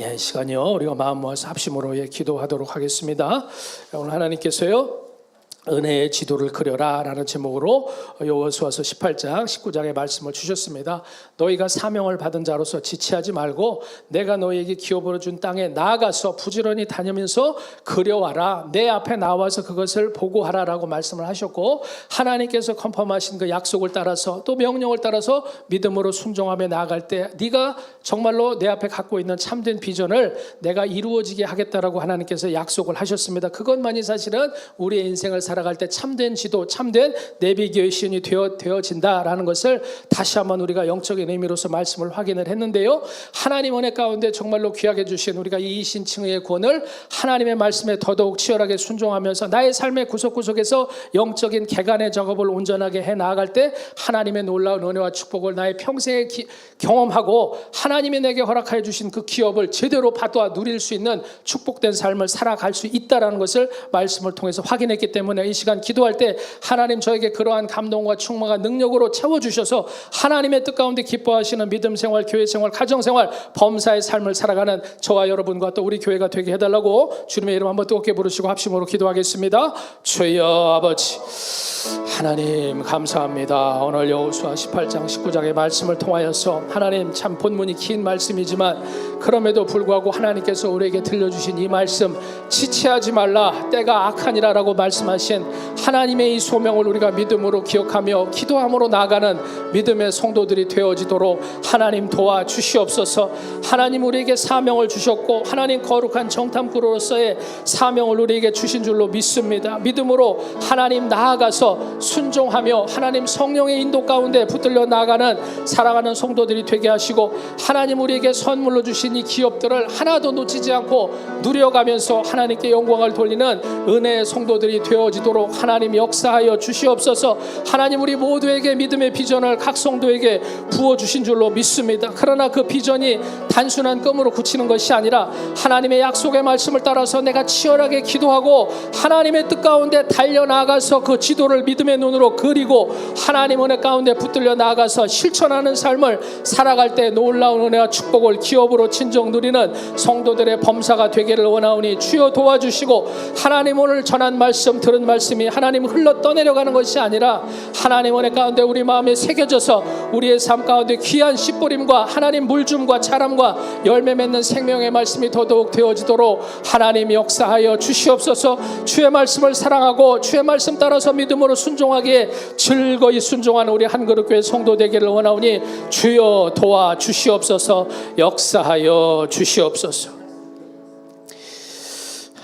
예, 이 시간이요 우리가 마음 모아서 합심으로 기도하도록 하겠습니다. 오늘 하나님께서요 은혜의 지도를 그려라 라는 제목으로 여호수아서 18장 19장의 말씀을 주셨습니다. 너희가 사명을 받은 자로서 지체하지 말고 내가 너희에게 기업으로 준 땅에 나아가서 부지런히 다니면서 그려와라 내 앞에 나와서 그것을 보고하라 라고 말씀을 하셨고 하나님께서 컨펌하신 그 약속을 따라서 또 명령을 따라서 믿음으로 순종하며 나아갈 때 네가 정말로 내 앞에 갖고 있는 참된 비전을 내가 이루어지게 하겠다라고 하나님께서 약속을 하셨습니다. 그것만이 사실은 우리의 인생을 살아갈 때 참된 지도, 참된 내비게이션이 되어진다라는 것을 다시 한번 우리가 영적인 의미로서 말씀을 확인을 했는데요. 하나님 은혜 가운데 정말로 귀하게 주신 우리가 이 신층의 권을 하나님의 말씀에 더더욱 치열하게 순종하면서 나의 삶의 구석구석에서 영적인 개간의 작업을 온전하게 해 나아갈 때 하나님의 놀라운 은혜와 축복을 나의 평생에 경험하고 하나님이 내게 허락하여 주신 그 기업을 제대로 받아 누릴 수 있는 축복된 삶을 살아갈 수 있다라는 것을 말씀을 통해서 확인했기 때문에 이 시간 기도할 때 하나님 저에게 그러한 감동과 충만과 능력으로 채워주셔서 하나님의 뜻 가운데 기뻐하시는 믿음 생활, 교회 생활, 가정 생활, 범사의 삶을 살아가는 저와 여러분과 또 우리 교회가 되게 해달라고 주님의 이름 한번 뜨겁게 부르시고 합심으로 기도하겠습니다. 주여 아버지 하나님 감사합니다. 오늘 여호수아 18장 19장의 말씀을 통하여서 하나님 참 본문이 긴 말씀이지만 그럼에도 불구하고 하나님께서 우리에게 들려주신 이 말씀 지체하지 말라 때가 악하니라라고 말씀하신 하나님의 이 소명을 우리가 믿음으로 기억하며 기도함으로 나아가는 믿음의 성도들이 되어지도록 하나님 도와주시옵소서. 하나님 우리에게 사명을 주셨고 하나님 거룩한 정탐꾼으로서의 사명을 우리에게 주신 줄로 믿습니다. 믿음으로 하나님 나아가서 순종하며 하나님 성령의 인도 가운데 붙들려 나아가는 살아가는 성도들이 되게 하시고 하나님 우리에게 선물로 주신 이 기업들을 하나도 놓치지 않고 누려가면서 하나님께 영광을 돌리는 은혜의 성도들이 되어지도록 하나님 역사하여 주시옵소서. 하나님 우리 모두에게 믿음의 비전을 각 성도에게 부어주신 줄로 믿습니다. 그러나 그 비전이 단순한 껌으로 그치는 것이 아니라 하나님의 약속의 말씀을 따라서 내가 치열하게 기도하고 하나님의 뜻 가운데 달려나가서 그 지도를 믿음의 눈으로 그리고 하나님 은혜 가운데 붙들려 나가서 실천하는 삶을 살아갈 때 놀라운 은혜와 축복을 기업으로 친정 누리는 성도들의 범사가 되기를 원하오니 주여 도와주시고 하나님 오늘 전한 말씀 들은 말씀이 하나님 흘러 떠내려가는 것이 아니라 하나님 은혜 가운데 우리 마음에 새겨져서 우리의 삶 가운데 귀한 씨뿌림과 하나님 물줌과 자람과 열매 맺는 생명의 말씀이 더더욱 되어지도록 하나님 역사하여 주시옵소서. 주의 말씀을 사랑하고 주의 말씀 따라서 믿음으로 순종하기에 즐거이 순종하는 우리 한그릇교회 성도 되기를 원하오니 주여 도와주시옵소서. 역사하여 주시옵소서.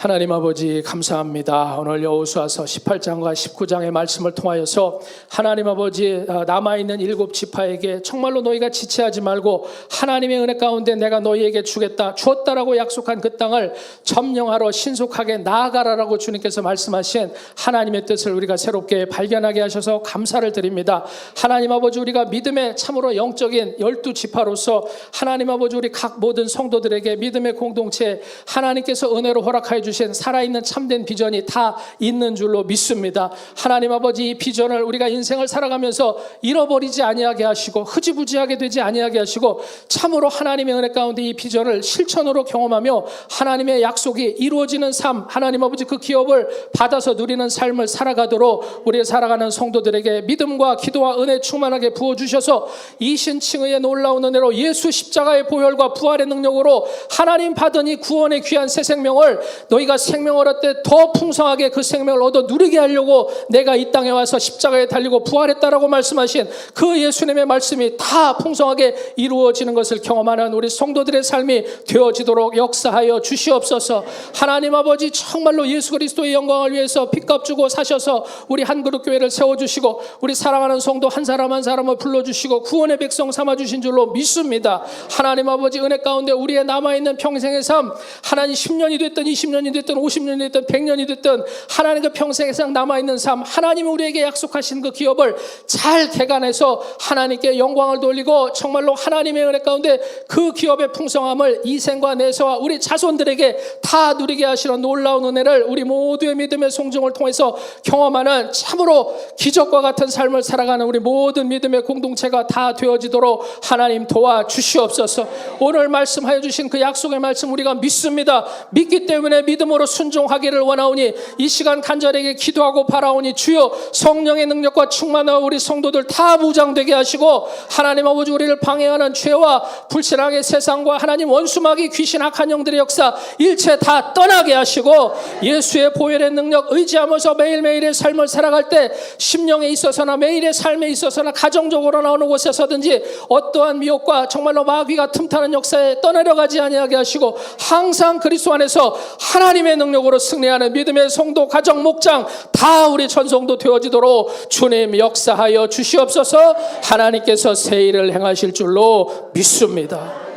하나님 아버지 감사합니다. 오늘 여호수아서 18장과 19장의 말씀을 통하여서 하나님 아버지 남아있는 7지파에게 정말로 너희가 지체하지 말고 하나님의 은혜 가운데 내가 너희에게 주었다라고 약속한 그 땅을 점령하러 신속하게 나아가라라고 주님께서 말씀하신 하나님의 뜻을 우리가 새롭게 발견하게 하셔서 감사를 드립니다. 하나님 아버지 우리가 믿음의 참으로 영적인 12지파로서 하나님 아버지 우리 각 모든 성도들에게 믿음의 공동체 하나님께서 은혜로 허락하여 주신 살아있는 참된 비전이 다 있는 줄로 믿습니다. 하나님 아버지 이 비전을 우리가 인생을 살아가면서 잃어버리지 아니하게 하시고 흐지부지하게 되지 아니하게 하시고 참으로 하나님의 은혜 가운데 이 비전을 실천으로 경험하며 하나님의 약속이 이루어지는 삶 하나님 아버지 그 기업을 받아서 누리는 삶을 살아가도록 우리 살아가는 성도들에게 믿음과 기도와 은혜 충만하게 부어주셔서 이신칭의의 놀라운 은혜로 예수 십자가의 보혈과 부활의 능력으로 하나님 받은 이 구원의 귀한 새 생명을 너희가 생명을 얻되 더 풍성하게 그 생명을 얻어 누리게 하려고 내가 이 땅에 와서 십자가에 달리고 부활했다라고 말씀하신 그 예수님의 말씀이 다 풍성하게 이루어지는 것을 경험하는 우리 성도들의 삶이 되어지도록 역사하여 주시옵소서. 하나님 아버지 정말로 예수 그리스도의 영광을 위해서 핏값 주고 사셔서 우리 한그릇교회를 세워주시고 우리 사랑하는 성도 한 사람 한 사람을 불러주시고 구원의 백성 삼아주신 줄로 믿습니다. 하나님 아버지 은혜 가운데 우리의 남아있는 평생의 삶 하나님 10년이 됐든 20년이 됐든 50년이 됐든 100년이 됐든 하나님 그 평생의 삶 남아있는 삶 하나님이 우리에게 약속하신 그 기업을 잘 개간해서 하나님께 영광을 돌리고 정말로 하나님의 은혜 가운데 그 기업의 풍성함을 이 생과 내세와 우리 자손들에게 다 누리게 하시는 놀라운 은혜를 우리 모두의 믿음의 송정을 통해서 경험하는 참으로 기적과 같은 삶을 살아가는 우리 모든 믿음의 공동체가 다 되어지도록 하나님 도와주시옵소서. 오늘 말씀하여 주신 그 약속의 말씀 우리가 믿습니다. 믿기 때문에 믿음으로 순종하기를 원하오니 이 시간 간절하게 기도하고 바라오니 주여 성령의 능력과 충만하여 우리 성도들 다 무장되게 하시고 하나님 아버지 우리를 방해하는 죄와 불신앙의 세상과 하나님 원수마귀 귀신 악한 영들의 역사 일체 다 떠나게 하시고 예수의 보혈의 능력 의지하면서 매일매일의 삶을 살아갈 때 심령에 있어서나 매일의 삶에 있어서나 가정적으로 나오는 곳에서든지 어떠한 미혹과 정말로 마귀가 틈타는 역사에 떠내려가지 아니하게 하시고 항상 그리스도 안에서 하나님의 능력으로 승리하는 믿음의 성도 가정 목장 다 우리 전성도 되어지도록 주님 역사하여 주시옵소서. 하나님께서 새 일을 행하실 줄로 믿습니다.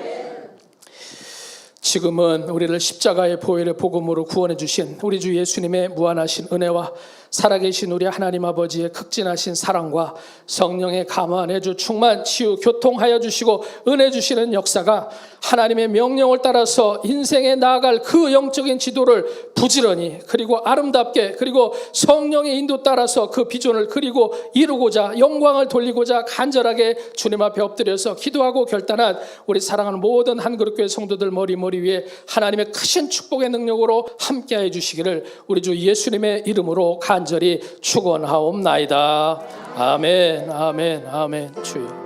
지금은 우리를 십자가의 보혈의 복음으로 구원해 주신 우리 주 예수님의 무한하신 은혜와 살아계신 우리 하나님 아버지의 극진하신 사랑과 성령의 감화내 주 충만 치유 교통하여 주시고 은혜 주시는 역사가 하나님의 명령을 따라서 인생에 나아갈 그 영적인 지도를 부지런히 그리고 아름답게 그리고 성령의 인도 따라서 그 비전을 그리고 이루고자 영광을 돌리고자 간절하게 주님 앞에 엎드려서 기도하고 결단한 우리 사랑하는 모든 한그룹교회 성도들 머리 위에 하나님의 크신 축복의 능력으로 함께해 주시기를 우리 주 예수님의 이름으로 간절히 축원하옵나이다. 아멘, 아멘, 아멘. 주여.